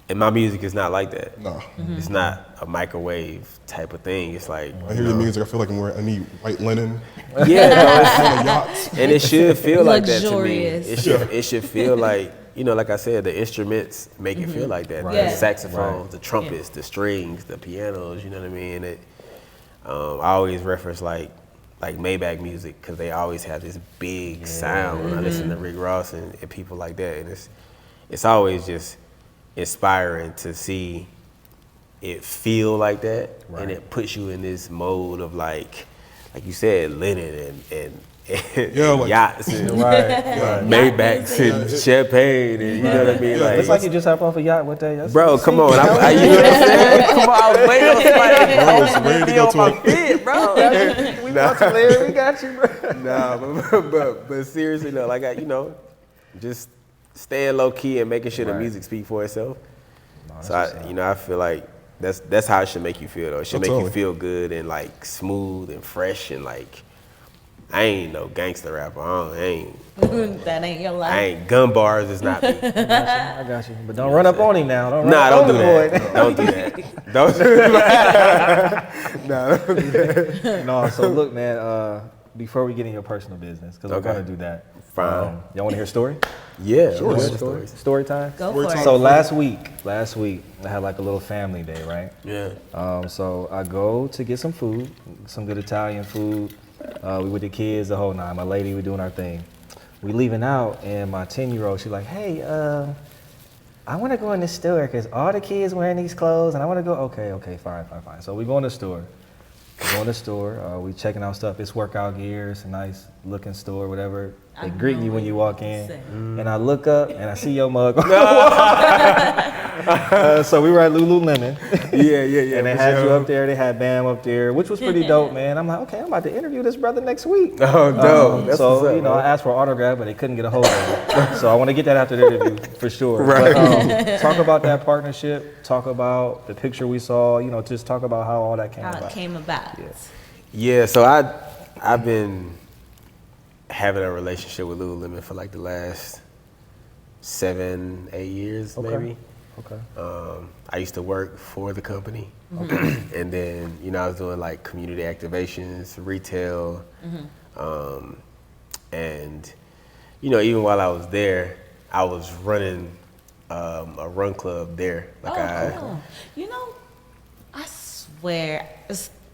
Speaker 5: and my music is not like that.
Speaker 3: No.
Speaker 5: It's not a microwave type of thing. It's like,
Speaker 3: I hear the music, I feel like I need white linen
Speaker 5: yeah,
Speaker 3: on a yacht.
Speaker 5: and it should feel like that to me.
Speaker 4: Luxurious.
Speaker 5: It should feel like, you know, like I said, the instruments make it feel like that.
Speaker 2: Right.
Speaker 5: The
Speaker 4: Yeah.
Speaker 5: saxophones, the trumpets, the strings, the pianos. You know what I mean? I always reference like Maybach music because they always have this big sound. When I listen to Rick Ross and people like that, and it's always just inspiring to see it feel like that, and it puts you in this mode of like you said, linen and
Speaker 3: Yeah, like-
Speaker 5: yachts and
Speaker 2: Right.
Speaker 5: Maybachs and champagne, and you know what I mean?
Speaker 3: Yeah,
Speaker 2: It's like you just hop off a yacht one day. That's
Speaker 5: Bro, come on. You know what I'm saying? Come on, I was waiting on
Speaker 3: I was
Speaker 5: somebody
Speaker 3: ready to
Speaker 5: to be
Speaker 3: go
Speaker 5: on
Speaker 3: to
Speaker 5: my
Speaker 3: a-
Speaker 5: feet, bro.
Speaker 2: we Multilayered, we got you, bro.
Speaker 5: Nah, but seriously, though, like, you know, just staying low key and making sure the
Speaker 2: Right.
Speaker 5: music speak for itself. So, I feel like that's how it should make you feel, though. It should
Speaker 3: Oh,
Speaker 5: make
Speaker 3: totally.
Speaker 5: you feel good and, like, smooth and fresh and, like, I ain't no gangster rapper. I
Speaker 4: That ain't your life.
Speaker 5: ain't gun bars is not me.
Speaker 2: I got you. But don't run up on him now. Don't run
Speaker 5: Nah,
Speaker 2: up
Speaker 5: don't
Speaker 2: on
Speaker 5: do
Speaker 2: the
Speaker 5: that.
Speaker 2: boy.
Speaker 5: Don't do that. Don't do that. Nah, don't do that.
Speaker 2: No, so look, man, before we get in your personal business, because we're
Speaker 5: Okay.
Speaker 2: going to do that.
Speaker 5: Fine.
Speaker 2: Y'all want to hear a story?
Speaker 5: Yeah.
Speaker 3: Sure.
Speaker 5: what's the
Speaker 3: Story.
Speaker 2: Story time?
Speaker 4: Go
Speaker 3: Story
Speaker 4: for
Speaker 3: time.
Speaker 4: it.
Speaker 2: So last week, I had like a little family day, right?
Speaker 5: Yeah.
Speaker 2: So I go to get some food, some good Italian food. We with the kids, the whole nine. My lady, we doing our thing. We leaving out, and my 10-year-old, she's like, hey, I want to go in this store because all the kids wearing these clothes, and I want to go. Okay, fine. So we go in the store. We checking out stuff. It's workout gear. It's a nice looking store, whatever. They
Speaker 4: I
Speaker 2: greet
Speaker 4: know
Speaker 2: you when
Speaker 4: what
Speaker 2: you
Speaker 4: you
Speaker 2: walk
Speaker 4: about to
Speaker 2: in,
Speaker 4: say.
Speaker 2: and I look up and I see your mug. So we were at Lululemon.
Speaker 5: Yeah.
Speaker 2: And they had you up there, they had BAM up there, which was pretty dope, man. I'm like, okay, I'm about to interview this brother next week.
Speaker 5: Oh, dope. That's
Speaker 2: So,
Speaker 5: what's up,
Speaker 2: you know,
Speaker 5: man.
Speaker 2: I asked for an autograph, but they couldn't get a hold of it. So I want to get that after the interview, for sure.
Speaker 5: Right.
Speaker 2: But, talk about that partnership, talk about the picture we saw, you know, just talk about how all that came
Speaker 4: How
Speaker 2: about.
Speaker 4: it came about.
Speaker 5: Yeah, so I've been having a relationship with Lululemon for like the last 7-8 years,
Speaker 2: Okay.
Speaker 5: maybe.
Speaker 2: Okay.
Speaker 5: I used to work for the company, and then I was doing like community activations, retail, and even while I was there, I was running a run club there. Like
Speaker 4: Cool. You know, I swear,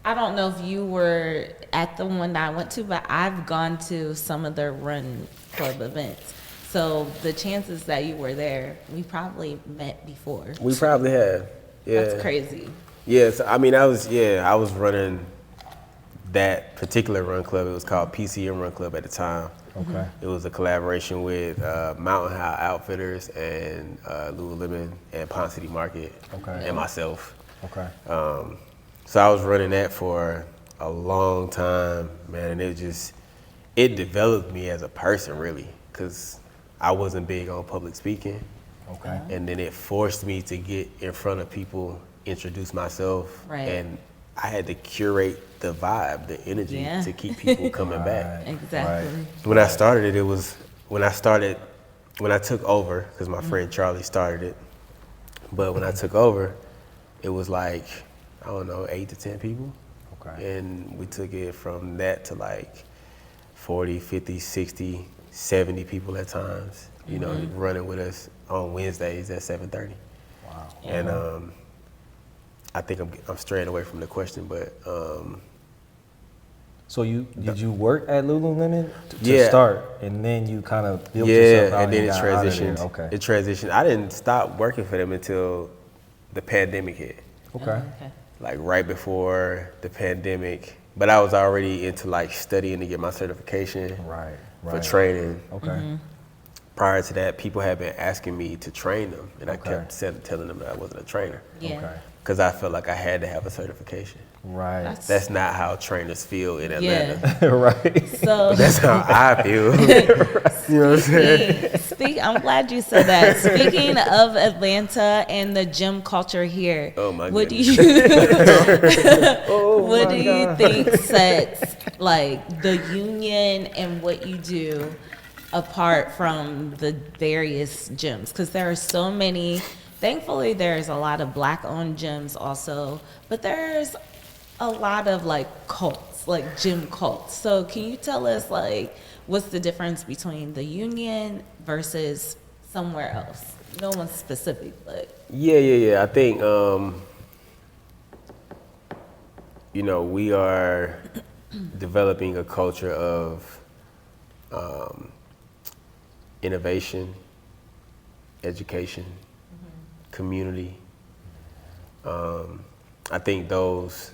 Speaker 4: I don't know if you were at the one that I went to, but I've gone to some of their run club events. So the chances that you were there, we probably met before.
Speaker 5: We probably have. Yeah.
Speaker 4: That's crazy.
Speaker 5: Yes, I mean, I was running that particular run club. It was called PCM Run Club at the time.
Speaker 2: Okay.
Speaker 5: It was a collaboration with Mountain High Outfitters and Lululemon and Ponce City Market and myself.
Speaker 2: Okay.
Speaker 5: So I was running that for a long time, man, and it developed me as a person, really, because I wasn't big on public speaking.
Speaker 2: Okay.
Speaker 5: And then it forced me to get in front of people, introduce myself,
Speaker 4: Right.
Speaker 5: and I had to curate the vibe, the energy to keep people coming back.
Speaker 4: Exactly.
Speaker 5: When I started it was when I took over, because my friend Charlie started it. But when I took over, it was like, I don't know, 8 to 10 people.
Speaker 2: Okay.
Speaker 5: And we took it from that to like 40, 50, 60, 70 people at times, you know, running with us on Wednesdays at 7:30.
Speaker 2: Wow.
Speaker 5: And I think I'm straying away from the question, but
Speaker 2: So did you work at Lululemon to
Speaker 5: Yeah.
Speaker 2: start, and then you kind of built yourself out
Speaker 5: and then it
Speaker 2: got out of there?
Speaker 5: transitioned.
Speaker 2: Okay.
Speaker 5: It transitioned. I didn't stop working for them until the pandemic hit.
Speaker 2: Okay.
Speaker 4: Okay.
Speaker 5: Like right before the pandemic, but I was already into like studying to get my certification
Speaker 2: Right.
Speaker 5: for training.
Speaker 2: Okay.
Speaker 5: Prior to that, people had been asking me to train them, and I
Speaker 2: Okay.
Speaker 5: kept telling them that I wasn't a trainer
Speaker 4: Yeah.
Speaker 2: Okay.
Speaker 5: because I felt like I had to have a certification.
Speaker 2: Right.
Speaker 5: That's not how trainers feel in Atlanta.
Speaker 4: Yeah.
Speaker 2: Right.
Speaker 4: So
Speaker 5: That's how I feel. You know what I'm saying?
Speaker 4: I'm glad you said that. Speaking of Atlanta and the gym culture here,
Speaker 5: Oh my
Speaker 4: what do
Speaker 5: goodness.
Speaker 4: you what do you think sets like the union and what you do apart from the various gyms? Because there are so many. Thankfully, there's a lot of Black-owned gyms also, but there's a lot of like cults, like gym cults. So can you tell us like what's the difference between the union versus somewhere else? No one's specific, but
Speaker 5: Yeah. I think, you know, we are developing a culture of innovation, education, community. I think those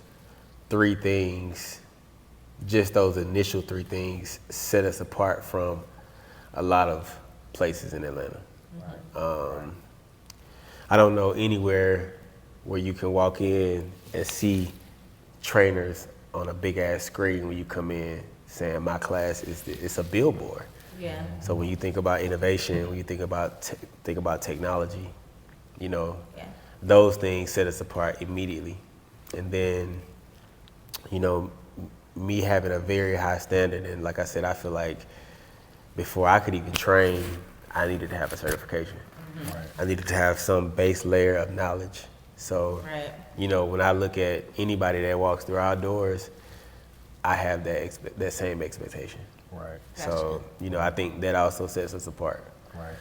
Speaker 5: 3 things, just those initial 3 things, set us apart from a lot of places in Atlanta. I don't know anywhere where you can walk in and see trainers on a big ass screen when you come in saying my class it's a billboard.
Speaker 4: yeah.
Speaker 5: So when you think about innovation, when you think about technology, you know,
Speaker 4: Yeah.
Speaker 5: those things set us apart immediately. And then, you know, me having a very high standard, and like I said, I feel like before I could even train, I needed to have a certification.
Speaker 2: Right.
Speaker 5: I needed to have some base layer of knowledge. So,
Speaker 4: Right.
Speaker 5: you know, when I look at anybody that walks through our doors, I have that same expectation.
Speaker 2: Right.
Speaker 5: So, you know, I think that also sets us apart.
Speaker 2: Right.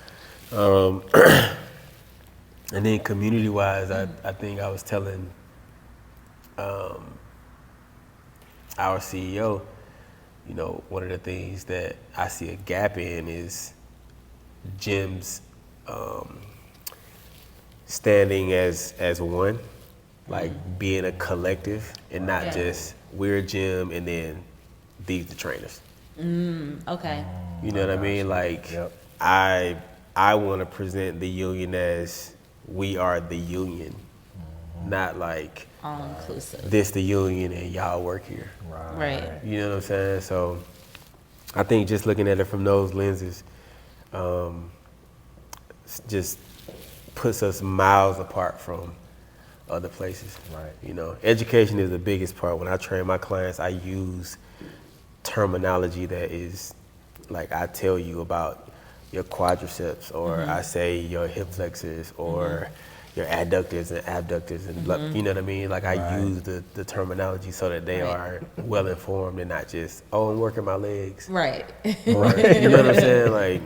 Speaker 5: And then community-wise, I think I was telling our CEO, you know, one of the things that I see a gap in is gyms standing as one, like being a collective and not
Speaker 4: Yeah.
Speaker 5: just we're a gym and then these the trainers.
Speaker 4: Okay.
Speaker 5: You know what I mean? Like
Speaker 2: Yep.
Speaker 5: I want to present the union as we are the union, not like
Speaker 4: All inclusive.
Speaker 5: this the union and y'all work here.
Speaker 4: Right.
Speaker 5: You know what I'm saying? So I think just looking at it from those lenses just puts us miles apart from other places.
Speaker 2: Right.
Speaker 5: You know, education is the biggest part. When I train my clients, I use terminology that is like I tell you about your quadriceps, or I say your hip flexors, or your adductors and abductors, and you know what I mean? Like I use the terminology so that they are well informed and not just, oh, I'm working my legs.
Speaker 4: Right.
Speaker 5: Right. You know what I'm saying? Like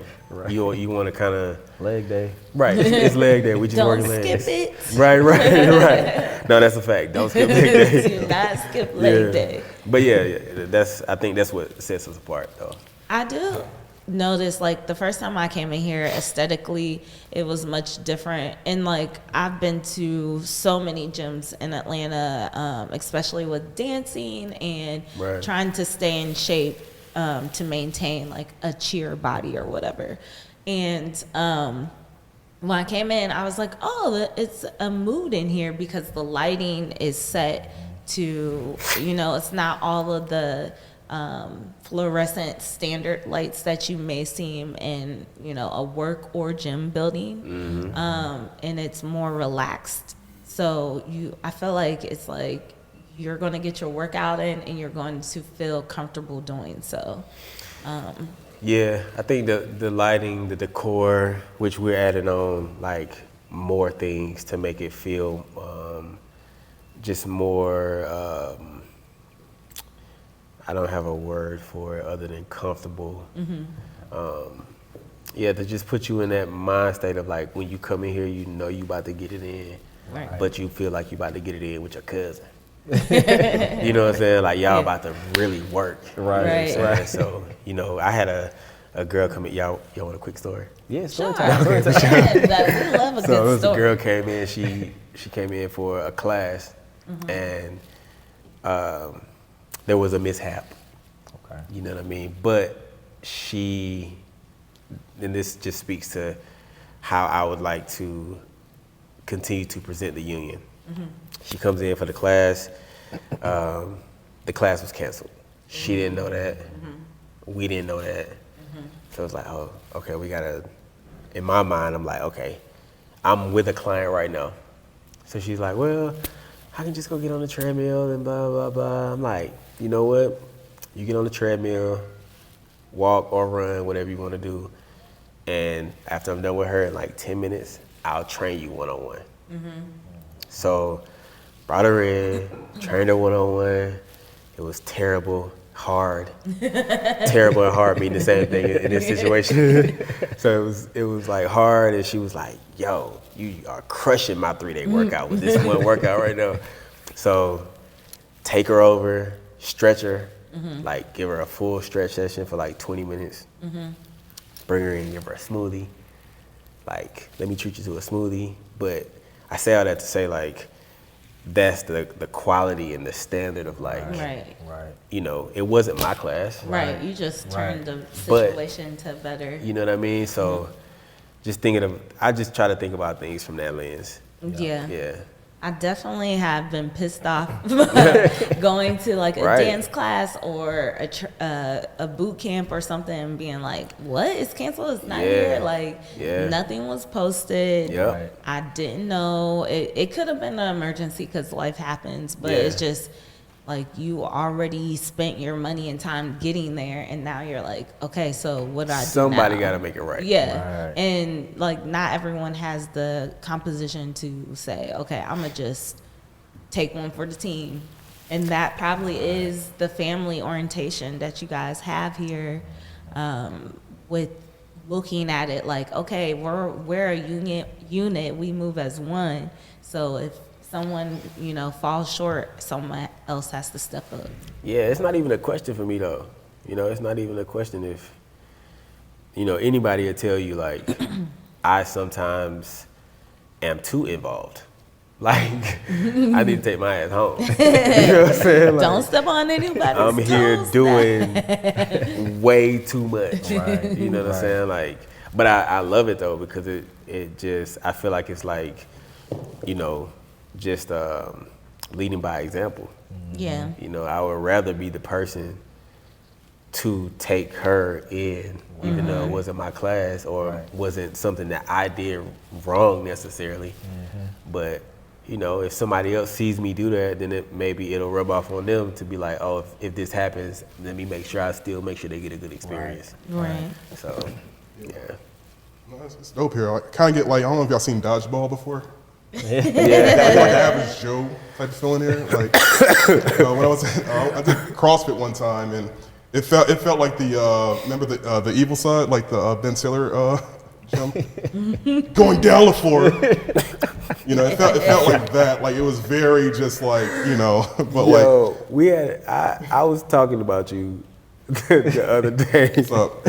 Speaker 5: you want to kind of
Speaker 2: Leg day.
Speaker 5: right. It's leg day. We just
Speaker 4: Don't
Speaker 5: working
Speaker 4: skip
Speaker 5: legs.
Speaker 4: it.
Speaker 5: Right. No, that's a fact. Don't skip leg day.
Speaker 4: Do not skip leg
Speaker 5: Yeah.
Speaker 4: day.
Speaker 5: But yeah, I think that's what sets us apart, though.
Speaker 4: I do. noticed, like, the first time I came in here, aesthetically, it was much different. And, like, I've been to so many gyms in Atlanta, especially with dancing and trying to stay in shape to maintain, like, a cheer body or whatever. And when I came in, I was like, oh, it's a mood in here because the lighting is set to, you know, it's not all of the fluorescent standard lights that you may see in, you know, a work or gym building. And it's more relaxed. So I feel like it's like you're going to get your workout in and you're going to feel comfortable doing so.
Speaker 5: Yeah, I think the lighting, the decor, which we're adding on like more things to make it feel just more, I don't have a word for it other than comfortable. Yeah, to just put you in that mind state of like when you come in here, you know you about to get it in, but you feel like you about to get it in with your cousin. You know what I'm saying? Like y'all about to really work.
Speaker 2: Right.
Speaker 5: So, you know, I had a girl come in. Y'all want a quick story?
Speaker 2: Yeah,
Speaker 4: Sure.
Speaker 2: story time.
Speaker 4: We love a
Speaker 5: So it
Speaker 4: good
Speaker 5: was
Speaker 4: story.
Speaker 5: a girl came in. She came in for a class, and there was a mishap.
Speaker 2: Okay.
Speaker 5: You know what I mean? But and this just speaks to how I would like to continue to present the union. She comes in for the class. The class was canceled. She didn't know that. We didn't know that. So it's like, oh, okay, we gotta, in my mind, I'm like, okay, I'm with a client right now. So she's like, well, I can just go get on the treadmill and blah, blah, blah. I'm like, you know what? You get on the treadmill, walk or run, whatever you wanna do. And after I'm done with her in like 10 minutes, I'll train you one-on-one. So brought her in, trained her one-on-one. It was terrible, hard. Terrible and hard mean the same thing in this situation. So it was like hard, and she was like, yo, you are crushing my 3-day workout with this one workout right now. So take her over, stretch her, like give her a full stretch session for like 20 minutes. Bring her in, give her a smoothie. Like, let me treat you to a smoothie. But I say all that to say, like, that's the quality and the standard of like, you know, it wasn't my class.
Speaker 4: You just turned the situation to better.
Speaker 5: You know what I mean? So just I just try to think about things from that lens. Yeah.
Speaker 4: I definitely have been pissed off going to like a dance class or a boot camp or something and being like, what? It's canceled? It's not here? Like, nothing was posted. I didn't know. It could have been an emergency because life happens, but it's just like you already spent your money and time getting there, and now you're like, okay, so what do I do
Speaker 5: Somebody
Speaker 4: now?
Speaker 5: got to make it right.
Speaker 4: And like not everyone has the composition to say, okay, I'm gonna just take one for the team, and that probably is the family orientation that you guys have here, with looking at it like, okay, we're a unit, we move as one. So if someone, you know, falls short, someone else has to step up.
Speaker 5: Yeah, it's not even a question for me though. You know, it's not even a question if, you know, anybody will tell you like, I sometimes am too involved. Like, I need to take my ass home. You know what I'm saying? Like,
Speaker 4: don't step on anybody's
Speaker 5: I'm here
Speaker 4: toes.
Speaker 5: doing way too much. You know what I'm saying? Like, but I love it though, because it just, I feel like it's like, you know, just leading by example. You know, I would rather be the person to take her in, even though it wasn't my class or wasn't something that I did wrong necessarily. But, you know, if somebody else sees me do that, then maybe it'll rub off on them to be like, oh, if this happens, let me make sure I still make sure they get a good experience. So, yeah.
Speaker 3: No, it's dope here. I kind of get like, I don't know if y'all seen Dodgeball before.
Speaker 5: Yeah.
Speaker 3: Like the average Joe type of feeling here. Like when I did CrossFit one time, and it felt like remember the Evil Side, like the Ben Stiller jump, going down the floor. You know, it felt like that. Like it was very just like, you know, but
Speaker 5: I was talking about you the other day.
Speaker 3: What's up?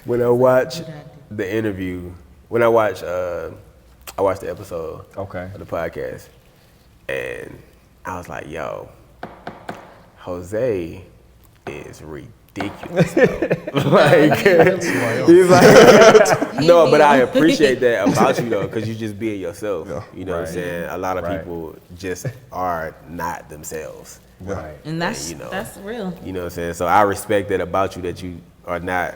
Speaker 5: when I watch the interview, when I watch the episode
Speaker 2: Okay.
Speaker 5: of the podcast, and I was like, yo, Jose is ridiculous. Like, he's like, no, but I appreciate that about you though, because you just being yourself.
Speaker 3: Yeah.
Speaker 5: You know what I'm saying? A lot of
Speaker 2: Right.
Speaker 5: people just are not themselves.
Speaker 2: Right.
Speaker 4: And that's
Speaker 5: you know.
Speaker 4: that's real.
Speaker 5: You know what I'm saying? So I respect that about you, that you are not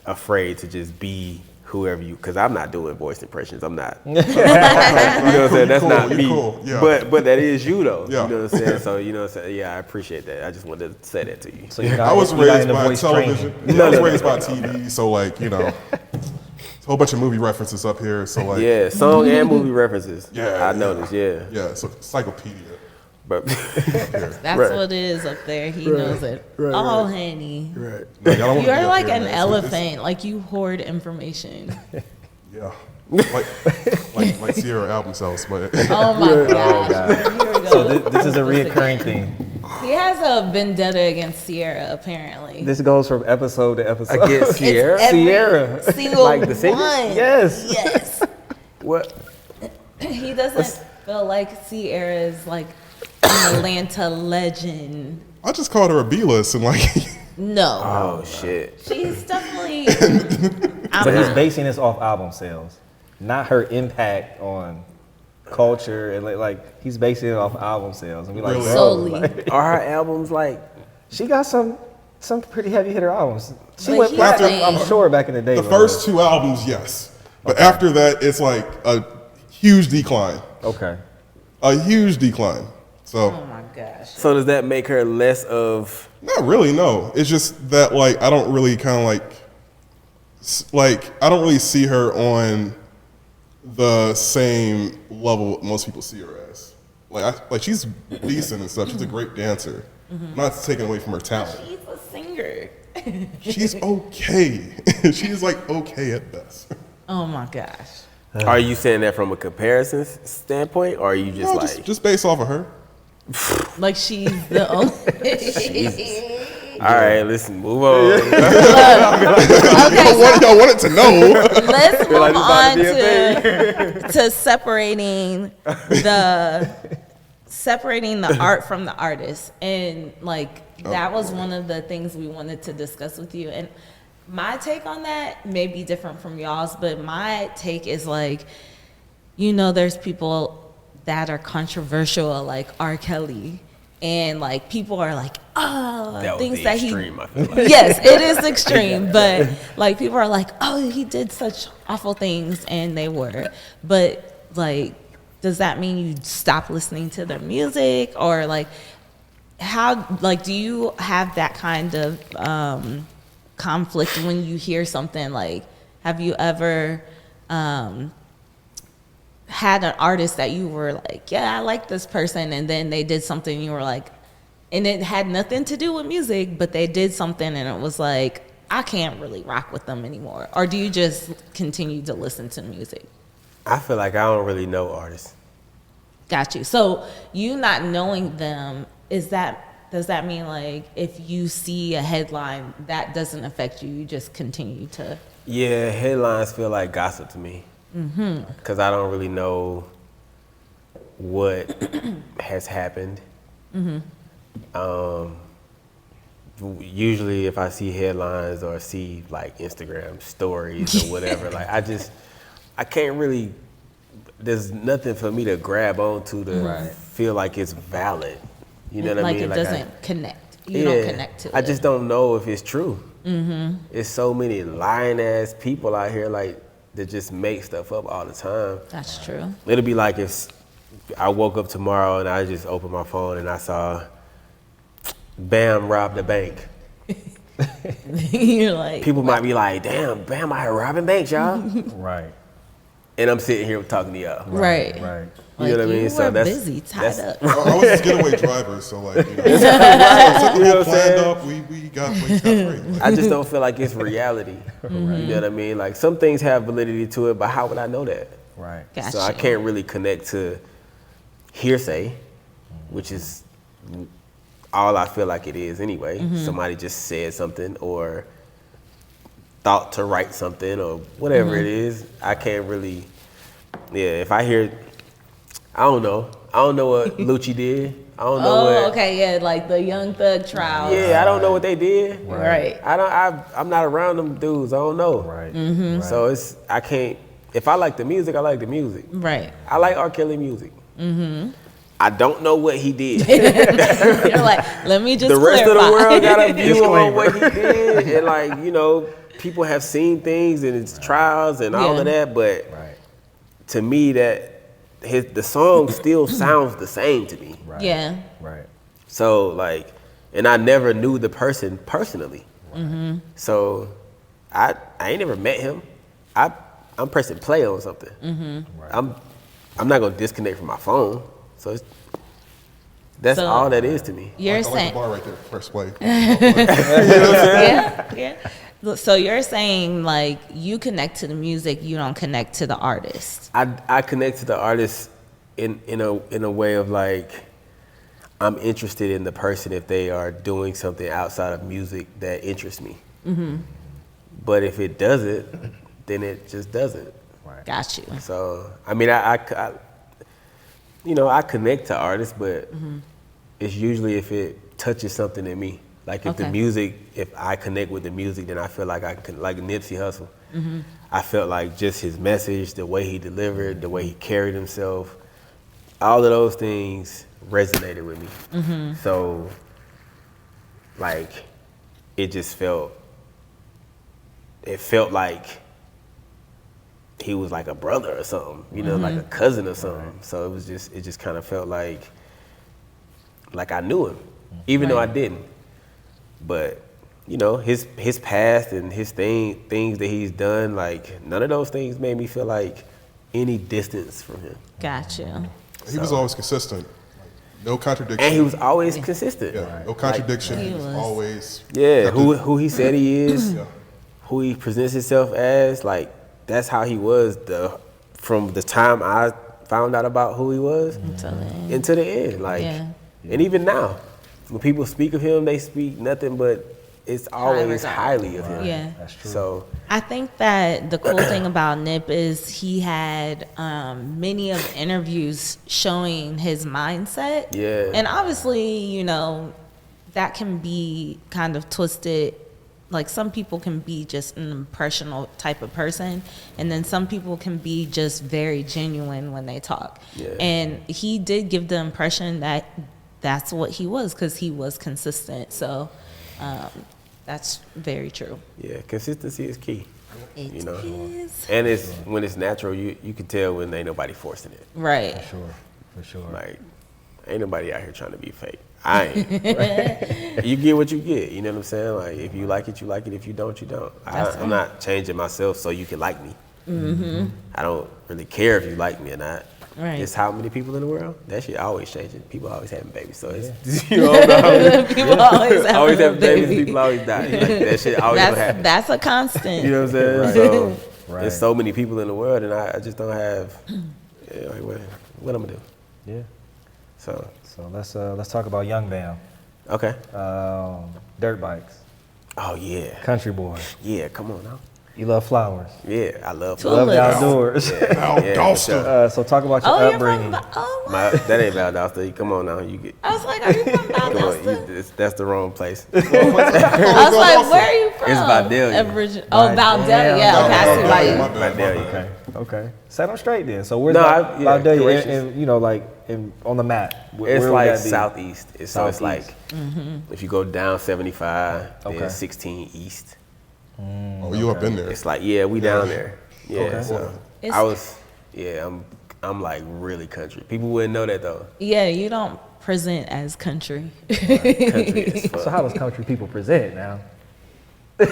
Speaker 5: afraid to just be whoever you, because I'm not doing voice impressions. I'm not. You know what I'm saying? That's
Speaker 3: Cool,
Speaker 5: not
Speaker 3: you
Speaker 5: me.
Speaker 3: cool, yeah.
Speaker 5: But that is you though.
Speaker 3: Yeah.
Speaker 5: You know what I'm saying? So you know what I'm saying? Yeah, I appreciate that. I just wanted to say that to you.
Speaker 2: So you got,
Speaker 3: I was
Speaker 2: you got
Speaker 3: raised
Speaker 2: into
Speaker 3: by
Speaker 2: voice
Speaker 3: television.
Speaker 2: training.
Speaker 3: Yeah, I was raised by TV, so like, you know, a whole bunch of movie references up here. So like,
Speaker 5: Yeah, song and movie references.
Speaker 3: Yeah,
Speaker 5: I noticed. Yeah,
Speaker 3: yeah, so encyclopedia.
Speaker 5: but
Speaker 4: That's
Speaker 5: Right.
Speaker 4: what it is up there. He knows it. Oh, honey.
Speaker 5: right.
Speaker 3: No, y'all don't wanna be
Speaker 4: You're
Speaker 3: up
Speaker 4: like
Speaker 3: here,
Speaker 4: an
Speaker 3: man.
Speaker 4: elephant. Like you hoard information.
Speaker 3: Yeah, like Sierra album sales, but
Speaker 4: Oh my gosh. Here we go.
Speaker 2: So this is a reoccurring theme.
Speaker 4: He has a vendetta against Sierra, apparently.
Speaker 2: This goes from episode to episode.
Speaker 5: Against
Speaker 4: It's
Speaker 5: Sierra.
Speaker 4: every
Speaker 2: Sierra.
Speaker 4: single
Speaker 5: Like the singer?
Speaker 4: one.
Speaker 2: Yes.
Speaker 4: Yes.
Speaker 5: What?
Speaker 4: He doesn't feel like Sierra is like an Atlanta legend.
Speaker 3: I just called her a B-list and like,
Speaker 4: No.
Speaker 5: Oh shit.
Speaker 4: She's definitely.
Speaker 2: But he's basing this off album sales, not her impact on culture, and like he's basing it off album sales. And we like,
Speaker 3: Really?
Speaker 2: bro,
Speaker 4: Solely.
Speaker 2: like,
Speaker 5: Are her albums like?
Speaker 2: she got some pretty heavy hitter albums. She
Speaker 4: But
Speaker 2: went
Speaker 4: he's
Speaker 2: platinum,
Speaker 4: saying-
Speaker 2: I'm sure, back in the day.
Speaker 3: the
Speaker 2: when
Speaker 3: first two albums, yes, but after that, it's like a huge decline.
Speaker 2: Okay.
Speaker 3: A huge decline. So,
Speaker 4: Oh my gosh.
Speaker 5: So does that make her less of?
Speaker 3: not really, no. It's just that, like, I don't really kind of like, I don't really see her on the same level most people see her as. Like she's decent and stuff. She's a great dancer. Not taking away from her talent.
Speaker 4: She's a singer.
Speaker 3: She's okay. She's like okay at best.
Speaker 4: Oh my gosh.
Speaker 5: Are you saying that from a comparison standpoint, or are you just
Speaker 3: No,
Speaker 5: like?
Speaker 3: just based off of her.
Speaker 4: Like she's the only.
Speaker 5: All right, listen, move on.
Speaker 4: Okay,
Speaker 3: Y'all wanted to know.
Speaker 4: let's move
Speaker 5: like this about
Speaker 4: on
Speaker 5: to be
Speaker 4: to separating the art from the artist, and like that was one of the things we wanted to discuss with you. And my take on that may be different from y'all's, but my take is like, you know, there's people that are controversial, like R. Kelly, and like people are like, oh,
Speaker 5: That was
Speaker 4: things
Speaker 5: the
Speaker 4: that
Speaker 5: extreme, I feel like.
Speaker 4: Yes, it is extreme, but like people are like, oh, he did such awful things, and they were. But like, does that mean you stop listening to their music, or like, how? Like, do you have that kind of conflict when you hear something? Like, have you ever had an artist that you were like, yeah, I like this person, and then they did something, you were like, and it had nothing to do with music, but they did something and it was like, I can't really rock with them anymore? Or do you just continue to listen to music?
Speaker 5: I feel like I don't really know artists.
Speaker 4: Got you. So you not knowing them, does that mean like if you see a headline that doesn't affect you, you just continue to?
Speaker 5: Yeah, headlines feel like gossip to me. Because I don't really know what has happened. Usually if I see headlines or see like Instagram stories or whatever, like I can't really, there's nothing for me to grab onto to feel like it's valid. You know what I mean?
Speaker 4: Like it doesn't connect. You don't connect to it.
Speaker 5: I just don't know if it's true. It's so many lying ass people out here like that just make stuff up all the time.
Speaker 4: That's true.
Speaker 5: It'll be like if I woke up tomorrow and I just opened my phone and I saw BAM robbed the bank.
Speaker 4: You're like,
Speaker 5: People might be like, damn, BAM out here robbing banks, y'all.
Speaker 2: Right.
Speaker 5: And I'm sitting here talking to y'all.
Speaker 4: right.
Speaker 2: Right.
Speaker 5: You know what I mean?
Speaker 4: You
Speaker 5: So
Speaker 4: were
Speaker 5: that's-
Speaker 4: busy, tied
Speaker 5: that's-
Speaker 4: up.
Speaker 3: I was just getaway driver, so like, you know,
Speaker 5: You know
Speaker 3: set the
Speaker 5: what
Speaker 3: whole
Speaker 5: I'm
Speaker 3: planned
Speaker 5: saying?
Speaker 3: up. We got free.
Speaker 5: I just don't feel like it's reality. You know what I mean? Like some things have validity to it, but how would I know that?
Speaker 2: Right.
Speaker 4: Gotcha.
Speaker 5: So I can't really connect to hearsay, which is all I feel like it is anyway. Somebody just said something, or thought to write something or whatever it is, I can't really. Yeah, if I hear, I don't know what Lucci did. I don't know what.
Speaker 4: Okay, yeah, like the Young Thug trial.
Speaker 5: Yeah, I don't know what they did.
Speaker 4: Right.
Speaker 5: I'm not around them dudes. I don't know.
Speaker 2: Right.
Speaker 5: Right. So I can't. If I like the music, I like the music.
Speaker 4: Right.
Speaker 5: I like R. Kelly music. I don't know what he did.
Speaker 4: You're like, let me just
Speaker 5: The rest
Speaker 4: clarify.
Speaker 5: of the world got a view on what he did, and like people have seen things and it's trials and all of that. But to me, the song still sounds the same to me.
Speaker 2: Right.
Speaker 4: Yeah.
Speaker 2: Right.
Speaker 5: So like, and I never knew the person personally. So I ain't never met him. I'm pressing play on something.
Speaker 2: Right.
Speaker 5: I'm not gonna disconnect from my phone. So that's all that is to me.
Speaker 4: You're
Speaker 3: I like
Speaker 4: saying,
Speaker 3: the bar right there. Press play.
Speaker 4: yeah. So you're saying like you connect to the music, you don't connect to the artist.
Speaker 5: I connect to the artist in a way of like, I'm interested in the person if they are doing something outside of music that interests me. But if it doesn't, then it just doesn't.
Speaker 2: Right.
Speaker 4: Got you.
Speaker 5: So I mean, I connect to artists, but it's usually if it touches something in me. Like if the music, if I connect with the music, then I feel like I can, like Nipsey Hussle. I felt like just his message, the way he delivered, the way he carried himself, all of those things resonated with me. So like, it felt like he was like a brother or something, like a cousin or something. So it just kind of felt like I knew him, even though I didn't. But his past and his things that he's done, like none of those things made me feel like any distance from him.
Speaker 4: Got you.
Speaker 3: He was always consistent. No contradiction.
Speaker 5: And he was always consistent.
Speaker 3: Yeah, no contradiction.
Speaker 4: He
Speaker 3: He was
Speaker 4: was.
Speaker 3: always.
Speaker 5: Who he said he is, who he presents himself as, like that's how he was from the time I found out about who he was until the end. Like, and even now, when people speak of him, they speak nothing but it's always highly of him.
Speaker 4: Yeah.
Speaker 2: That's true.
Speaker 5: So
Speaker 4: I think that the cool thing about Nip is he had many of the interviews showing his mindset.
Speaker 5: Yeah.
Speaker 4: And obviously, that can be kind of twisted. Like some people can be just an impressional type of person, and then some people can be just very genuine when they talk.
Speaker 5: Yeah.
Speaker 4: And he did give the impression that that's what he was because he was consistent. So that's very true.
Speaker 5: yeah, consistency is key.
Speaker 4: It
Speaker 5: You know.
Speaker 4: is.
Speaker 5: And it's when it's natural, you can tell when ain't nobody forcing it.
Speaker 4: Right.
Speaker 2: For sure.
Speaker 5: Like, ain't nobody out here trying to be fake. I ain't. You get what you get. You know what I'm saying? Like, if you like it, you like it. If you don't, you don't. I'm not changing myself so you can like me. I don't really care if you like me or not.
Speaker 4: Right.
Speaker 5: It's how many people in the world? That shit always changing. People always having babies. So it's, you know,
Speaker 4: People always have
Speaker 5: always
Speaker 4: a
Speaker 5: have babies.
Speaker 4: baby.
Speaker 5: People always die. Like, that shit always gonna happen.
Speaker 4: That's a constant.
Speaker 5: You know what I'm saying? So there's
Speaker 2: Right.
Speaker 5: so many people in the world, and I just don't have. Like, what I'm gonna do?
Speaker 2: Yeah.
Speaker 5: So
Speaker 2: So let's talk about Young BAMN.
Speaker 5: okay.
Speaker 2: Dirt bikes,
Speaker 5: Oh yeah,
Speaker 2: country boy.
Speaker 5: yeah. Come on now.
Speaker 2: You love flowers.
Speaker 5: Yeah, I love.
Speaker 4: Tulips.
Speaker 2: Love the outdoors.
Speaker 5: Yeah, for sure.
Speaker 2: So talk about your
Speaker 4: Oh, you're
Speaker 2: upbringing.
Speaker 4: from. Oh,
Speaker 5: That ain't Valdosta. Come on now, you get.
Speaker 4: I was like, are you from
Speaker 5: Come on,
Speaker 4: Valdosta?
Speaker 5: that's the wrong place.
Speaker 4: I was like, where are you from?
Speaker 5: It's Vidalia.
Speaker 4: Vidalia. Yeah, okay, I see why you.
Speaker 3: My bad.
Speaker 5: Vidalia.
Speaker 2: Okay. Set them straight then. So where's
Speaker 5: corrections.
Speaker 2: Vidalia? Like on the map. Where
Speaker 5: It's
Speaker 2: would
Speaker 5: like
Speaker 2: that be?
Speaker 5: southeast. So it's like if you go down 75,
Speaker 2: Okay.
Speaker 5: then 16 east.
Speaker 3: Oh, you up in there?
Speaker 5: It's like we down there. Yeah.
Speaker 2: Okay.
Speaker 5: So
Speaker 4: It's-
Speaker 5: I was I'm like really country. People wouldn't know that though.
Speaker 4: Yeah, you don't present as country.
Speaker 5: Country as
Speaker 2: So
Speaker 5: fuck.
Speaker 2: how does country people present now?
Speaker 4: No,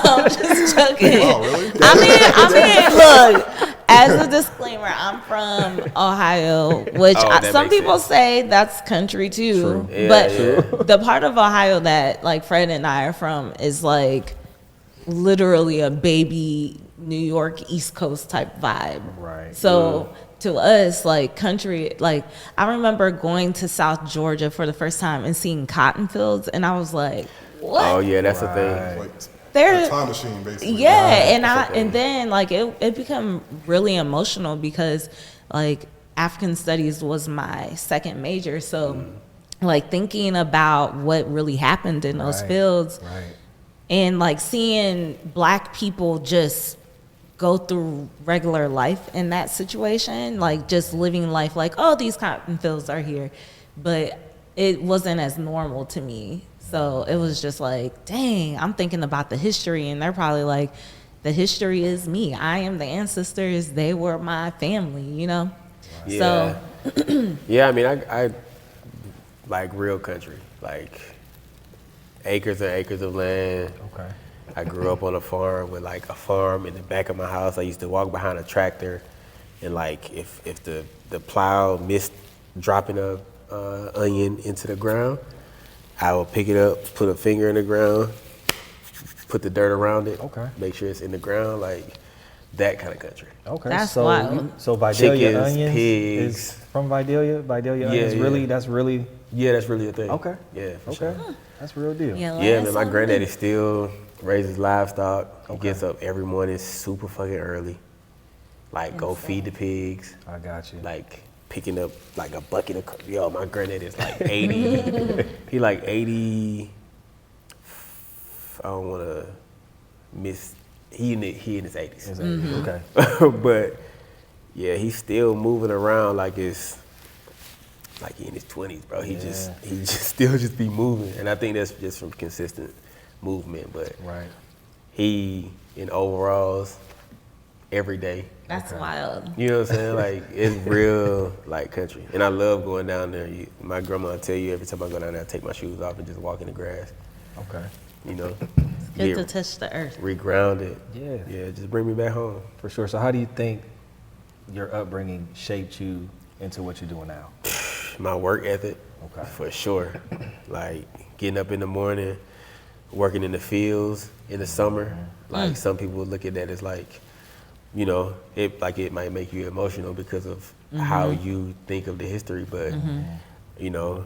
Speaker 4: I'm just joking.
Speaker 3: Oh, really?
Speaker 4: I mean, look. As a disclaimer, I'm from Ohio, which
Speaker 5: that
Speaker 4: some
Speaker 5: makes
Speaker 4: people
Speaker 5: sense.
Speaker 4: say that's country too.
Speaker 2: True.
Speaker 5: Yeah,
Speaker 4: But
Speaker 5: yeah.
Speaker 4: the part of Ohio that like Fred and I are from is like literally a baby New York East Coast type vibe.
Speaker 2: Right.
Speaker 4: So to us, like country, like I remember going to South Georgia for the first time and seeing cotton fields, and I was like, what?
Speaker 5: Oh yeah, that's the thing.
Speaker 3: Like
Speaker 4: There-
Speaker 3: a time machine, basically.
Speaker 4: Yeah, and then like it become really emotional because like African studies was my second major, so like thinking about what really happened in those
Speaker 2: Right,
Speaker 4: fields,
Speaker 2: right.
Speaker 4: and like seeing Black people just go through regular life in that situation, like just living life like, oh, these cotton fields are here, but it wasn't as normal to me. So it was just like, dang, I'm thinking about the history, and they're probably like, the history is me. I am the ancestors. They were my family, you know?
Speaker 5: Yeah.
Speaker 4: So,
Speaker 5: Yeah, I mean, I like real country, like acres and acres of land.
Speaker 2: Okay.
Speaker 5: I grew up on a farm with like a farm in the back of my house. I used to walk behind a tractor, and like if the plow missed dropping a onion into the ground, I would pick it up, put a finger in the ground, put the dirt around it,
Speaker 2: Okay.
Speaker 5: make sure it's in the ground, like that kind of country.
Speaker 2: Okay.
Speaker 4: That's
Speaker 2: so
Speaker 4: wild.
Speaker 2: so Vidalia
Speaker 5: Chickens,
Speaker 2: onions
Speaker 5: pigs.
Speaker 2: is from Vidalia. Vidalia
Speaker 5: Yeah,
Speaker 2: onions.
Speaker 5: yeah.
Speaker 2: Really, that's really
Speaker 5: Yeah, that's really a thing.
Speaker 2: okay.
Speaker 5: Yeah, for
Speaker 2: Okay.
Speaker 5: sure.
Speaker 2: That's real deal.
Speaker 4: yeah,
Speaker 5: Yeah,
Speaker 4: last
Speaker 5: man, my
Speaker 4: summer-
Speaker 5: granddaddy still raises livestock. He
Speaker 2: Okay.
Speaker 5: gets up every morning super fucking early. Like, go feed the pigs.
Speaker 2: I got you.
Speaker 5: Like, picking up like a bucket of, yo, my granddaddy is like 80. He like 80, I don't want to miss, he in his 80s.
Speaker 2: Is
Speaker 4: Mm-hmm.
Speaker 2: it? Okay.
Speaker 5: But, yeah, he's still moving around like it's, like he in his 20s, bro. He just still just be moving. And I think that's just from consistent movement. But
Speaker 2: Right.
Speaker 5: he in overalls every day.
Speaker 4: That's wild.
Speaker 5: You know what I'm saying? Like, it's real, like, country. And I love going down there. My grandma will tell you every time I go down there, I take my shoes off and just walk in the grass.
Speaker 2: Okay.
Speaker 5: You know?
Speaker 4: Good to touch the earth.
Speaker 5: Regrounded.
Speaker 2: Yeah.
Speaker 5: Yeah, just bring me back home.
Speaker 2: For sure. So how do you think your upbringing shaped you into what you're doing now?
Speaker 5: My work ethic,
Speaker 2: Okay.
Speaker 5: for sure. Like, getting up in the morning, working in the fields in the summer. Like, some people look at that as like, you know, it might make you emotional because of how you think of the history, but you know,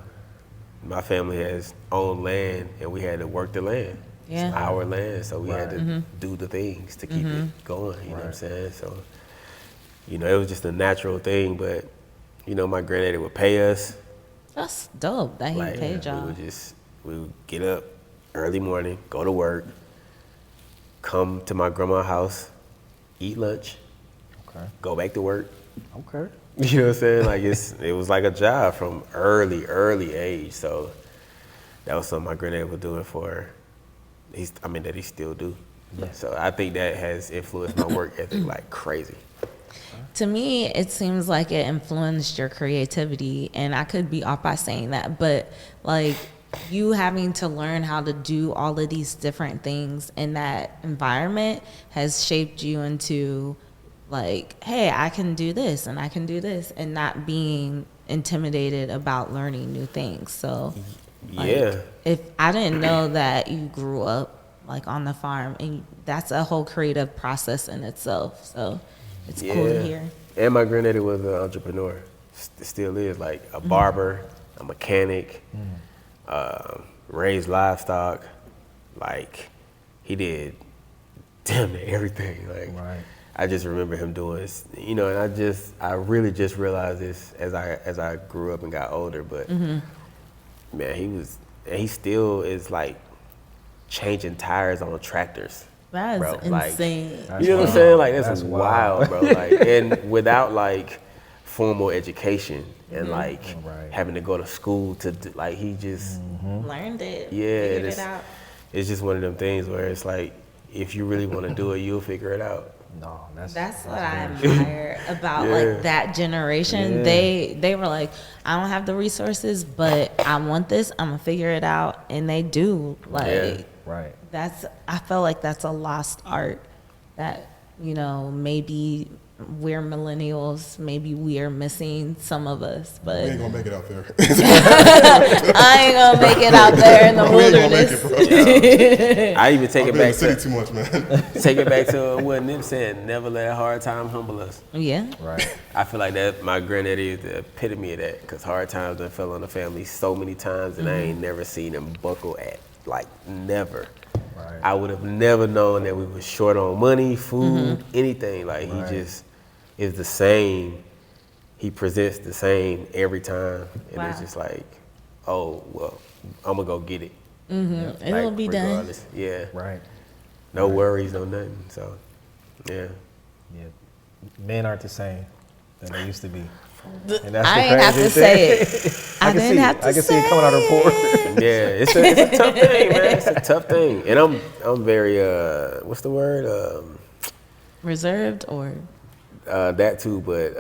Speaker 5: my family has owned land and we had to work the land.
Speaker 4: Yeah.
Speaker 5: It's our land, so we had
Speaker 2: Right.
Speaker 5: to do the things to keep it going, you know what I'm saying? So, you know, it was just a natural thing, but you know, my granddaddy would pay us.
Speaker 4: That's dope that he
Speaker 5: Like,
Speaker 4: paid y'all.
Speaker 5: we would get up early morning, go to work, come to my grandma's house, eat lunch,
Speaker 2: Okay.
Speaker 5: go back to work.
Speaker 2: Okay.
Speaker 5: You know what I'm saying? Like it was like a job from early age. So that was something my granddad was doing that he still do.
Speaker 2: Yeah.
Speaker 5: So I think that has influenced my work ethic like crazy.
Speaker 4: To me, it seems like it influenced your creativity, and I could be off by saying that, but like you having to learn how to do all of these different things in that environment has shaped you into like, hey, I can do this and I can do this, and not being intimidated about learning new things. So like,
Speaker 5: Yeah.
Speaker 4: if I didn't know that you grew up like on the farm, and that's a whole creative process in itself. So it's cool to hear.
Speaker 5: And my granddaddy was an entrepreneur. Still is, like a barber, a mechanic, raised livestock. Like, he did damn near everything. Like,
Speaker 2: Right.
Speaker 5: I just remember him doing this, you know, and I really just realized this as I grew up and got older. But man, he still is like changing tires on tractors.
Speaker 4: That's
Speaker 5: bro. Like,
Speaker 4: insane.
Speaker 2: That's
Speaker 5: you know what I'm
Speaker 2: wild.
Speaker 5: saying? Like,
Speaker 2: That's
Speaker 5: that's wild, bro. Like, and without like formal education and like
Speaker 2: Right.
Speaker 5: having to go to school to do, like, he just
Speaker 4: Learned it.
Speaker 5: yeah,
Speaker 4: Figured
Speaker 5: it's,
Speaker 4: it out.
Speaker 5: it's just one of them things where it's like, if you really want to do it, you'll figure it out.
Speaker 2: No,
Speaker 4: That's what I
Speaker 2: very
Speaker 4: admire about
Speaker 5: Yeah.
Speaker 4: like that generation.
Speaker 2: Yeah.
Speaker 4: They were like, I don't have the resources, but I want this. I'm gonna figure it out, and they do. Like
Speaker 5: Yeah.
Speaker 2: right.
Speaker 4: I feel like that's a lost art that, you know, maybe we're millennials, maybe we are missing, some of us,
Speaker 3: We ain't
Speaker 4: but
Speaker 3: gonna make it out there.
Speaker 4: I ain't gonna make it out there in the
Speaker 3: We ain't gonna make it,
Speaker 4: wilderness.
Speaker 3: bro.
Speaker 5: I even take
Speaker 3: I've
Speaker 5: it
Speaker 3: been in
Speaker 5: back
Speaker 3: the city
Speaker 5: to
Speaker 3: too much, man.
Speaker 5: take it back to what Nip said. Never let a hard time humble us.
Speaker 4: Yeah.
Speaker 2: Right.
Speaker 5: I feel like that my granddaddy is the epitome of that, because hard times done fell on the family so many times, and I ain't never seen him buckle at. like never.
Speaker 2: Right.
Speaker 5: I would have never known that we were short on money, food, anything. Like he just is the same. He presents the same every time, and it's just like, oh well, I'm gonna go get it.
Speaker 4: It'll be done.
Speaker 5: Yeah.
Speaker 2: Right.
Speaker 5: No worries, no nothing. So, yeah.
Speaker 2: Yeah. Men aren't the same than they used to be. And
Speaker 4: I ain't have to say it. I didn't have to say it.
Speaker 2: I can see it coming out of the port.
Speaker 5: Yeah, it's a tough thing, man. It's a tough thing, and I'm very what's the word?
Speaker 4: Reserved or
Speaker 5: That too, but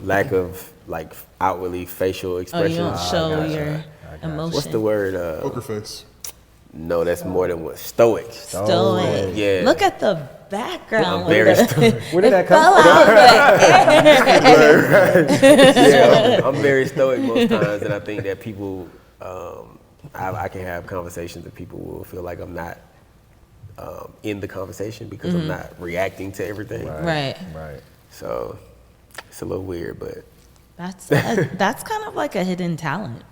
Speaker 5: lack of like outwardly facial expression.
Speaker 4: you don't show your emotion.
Speaker 5: What's the word?
Speaker 3: Poker face.
Speaker 5: No, that's more than what. Stoic.
Speaker 4: Stoic.
Speaker 5: Yeah.
Speaker 4: Look at the background.
Speaker 5: I'm very stoic.
Speaker 2: Where did that
Speaker 4: Fell
Speaker 2: come
Speaker 4: out, but
Speaker 5: Yeah, I'm very stoic most times, and I think that people, I can have conversations that people will feel like I'm not in the conversation because I'm not reacting to everything.
Speaker 4: right.
Speaker 2: Right.
Speaker 5: So it's a little weird, but
Speaker 4: That's kind of like a hidden talent.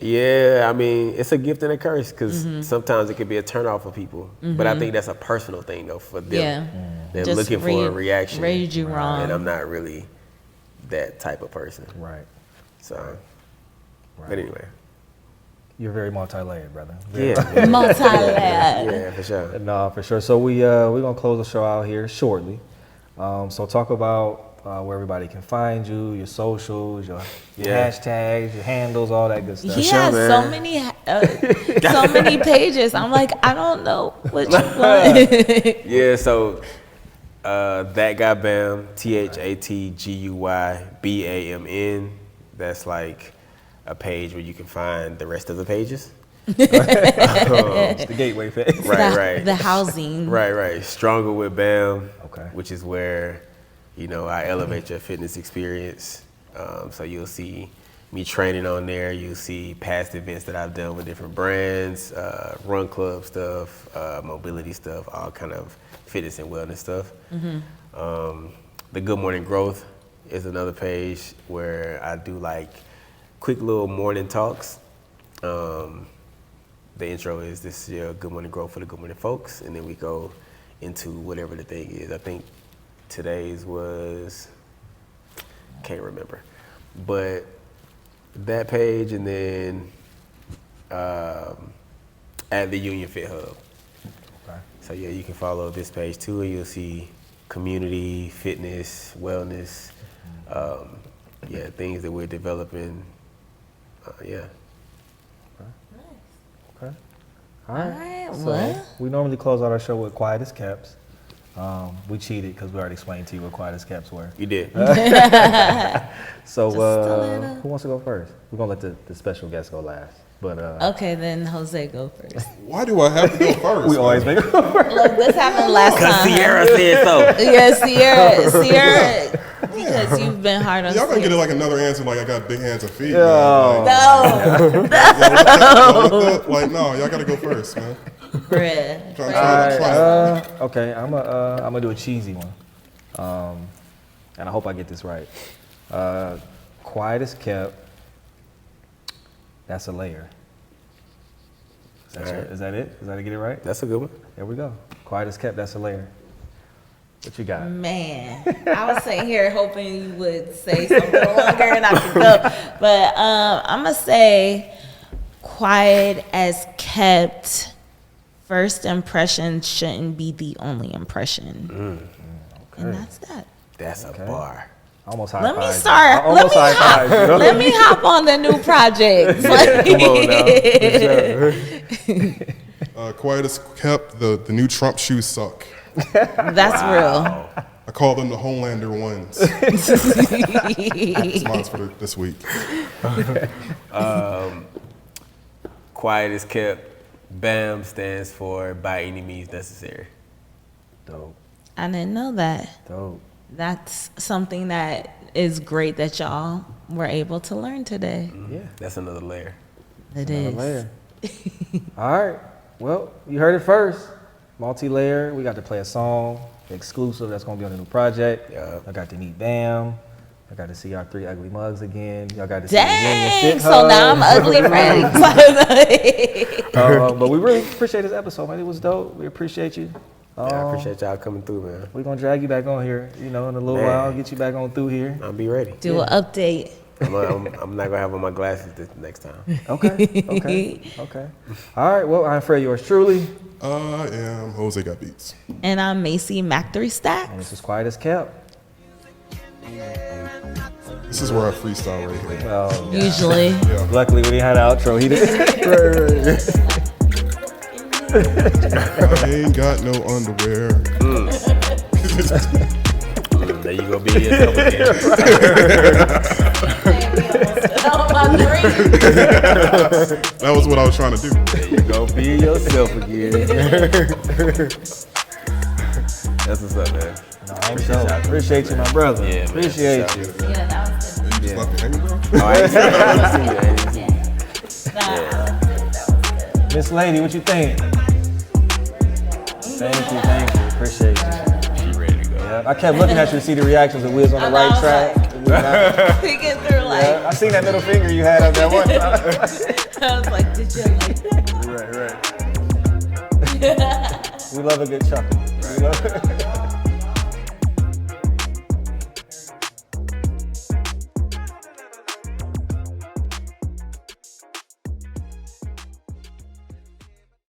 Speaker 5: yeah, I mean, it's a gift and a curse because sometimes it can be a turnoff for people. But I think that's a personal thing though for them.
Speaker 4: Yeah.
Speaker 5: They're
Speaker 4: Just
Speaker 5: looking for a reaction.
Speaker 4: read you wrong.
Speaker 5: And I'm not really that type of person.
Speaker 2: Right.
Speaker 5: So, but anyway.
Speaker 2: You're very multi-layered, brother.
Speaker 5: Yeah.
Speaker 4: Multi-layered.
Speaker 5: Yeah, for sure.
Speaker 2: No, for sure. So we're gonna close the show out here shortly. So talk about where everybody can find you, your socials, your hashtags, your handles, all that good stuff.
Speaker 4: He has so many pages. I'm like, I don't know which one.
Speaker 5: Yeah, so that guy BAM, ThatGuybamn. That's like a page where you can find the rest of the pages.
Speaker 2: It's the gateway page.
Speaker 5: Right.
Speaker 4: The housing.
Speaker 5: Right. Stronger with BAM,
Speaker 2: Okay.
Speaker 5: which is where, I elevate your fitness experience. So you'll see me training on there. You'll see past events that I've done with different brands, run club stuff, mobility stuff, all kind of fitness and wellness stuff. The Good Morning Growth is another page where I do like quick little morning talks. The intro is this is your Good Morning Growth for the Good Morning folks, and then we go into whatever the thing is. I think today's was, can't remember, but that page, and then at the Union Fit Hub.
Speaker 2: Okay.
Speaker 5: So yeah, you can follow this page too, and you'll see community, fitness, wellness, things that we're developing.
Speaker 2: Okay.
Speaker 4: All right.
Speaker 2: So
Speaker 4: Well,
Speaker 2: we normally close out our show with Quiet as Kept. We cheated because we already explained to you what Quiet as Kept were.
Speaker 5: You did.
Speaker 2: So
Speaker 4: little.
Speaker 2: who wants to go first? We're gonna let the special guest go last. But
Speaker 4: okay, then Jose go first.
Speaker 3: Why do I have to go first?
Speaker 2: we always make it first.
Speaker 4: Look, this happened last
Speaker 5: Because
Speaker 4: time.
Speaker 5: Sierra said so.
Speaker 4: Yeah, Sierra, because you've been hard on
Speaker 3: Y'all gonna get
Speaker 4: Sierra.
Speaker 3: like another answer like I got big hands and feet.
Speaker 2: No.
Speaker 3: Man.
Speaker 4: No.
Speaker 3: Like, no, y'all gotta go first, man.
Speaker 4: Bruh.
Speaker 2: Okay, I'm gonna do a cheesy one, and I hope I get this right. Quiet as Kept. That's a layer. Is that it? Is that to get it right?
Speaker 5: That's a good one.
Speaker 2: There we go. Quiet as Kept. That's a layer. What you got?
Speaker 4: Man, I was sitting here hoping you would say something longer and I could go. But I'm going to say quiet as kept. First impression shouldn't be the only impression.
Speaker 2: Okay.
Speaker 4: And that's that.
Speaker 5: That's a bar.
Speaker 2: Almost
Speaker 4: Let me
Speaker 2: high-fived you.
Speaker 4: start.
Speaker 2: Almost high-fived you.
Speaker 4: Let me hop on the new project.
Speaker 2: Come on now.
Speaker 3: Quiet as kept, the new Trump shoes suck.
Speaker 4: That's real.
Speaker 3: I call them the Homelander ones. That's mine for this week.
Speaker 5: Quiet is kept. BAM stands for by any means necessary.
Speaker 2: Dope.
Speaker 4: I didn't know that.
Speaker 2: Dope.
Speaker 4: That's something that is great that y'all were able to learn today.
Speaker 2: Yeah.
Speaker 5: That's another layer.
Speaker 4: It
Speaker 2: Another
Speaker 4: is.
Speaker 2: layer. All right. Well, you heard it first. Multi-layer. We got to play a song exclusive that's gonna be on the new project.
Speaker 5: Yeah.
Speaker 2: I got to meet BAM. I got to see our 3 ugly mugs again. Y'all got to see the
Speaker 4: Dang,
Speaker 2: fit
Speaker 4: so now I'm ugly friends.
Speaker 2: But we really appreciate this episode, man. It was dope. We appreciate you.
Speaker 5: Yeah, I appreciate y'all coming through, man.
Speaker 2: We're going to drag you back on here, you know, in a little
Speaker 5: Man.
Speaker 2: while, get you back on through here.
Speaker 5: I'll be ready.
Speaker 4: Do an update.
Speaker 5: I'm not gonna have on my glasses this next time.
Speaker 2: Okay. All right, well, I'm Fred, yours truly.
Speaker 3: I am Jose Got Beats.
Speaker 4: And I'm Macy Mac 3 Stack.
Speaker 2: And this is Quiet as Kept.
Speaker 3: This is where I freestyle right here.
Speaker 2: Well,
Speaker 4: Usually.
Speaker 3: Yeah.
Speaker 2: luckily, when he had an outro, he did.
Speaker 3: I ain't got no underwear.
Speaker 5: There you go, be yourself again.
Speaker 3: That was what I was trying to do.
Speaker 5: There you go, be yourself again. That's what's up, man.
Speaker 2: No, I'm so appreciate you, my brother.
Speaker 5: Yeah, man.
Speaker 2: Appreciate you.
Speaker 4: Yeah, that was good.
Speaker 3: You just left me hanging, bro?
Speaker 5: Oh, I ain't seen you.
Speaker 2: Miss Lady, what you think? Thank you. Appreciate you.
Speaker 5: She ready to go.
Speaker 2: Yeah, I kept looking at you to see the reactions if we was on the right track.
Speaker 4: Peeking through like,
Speaker 2: Yeah, I seen that middle finger you had up that one time.
Speaker 4: I was like, did you like that?
Speaker 2: Right. We love a good chuckle. We love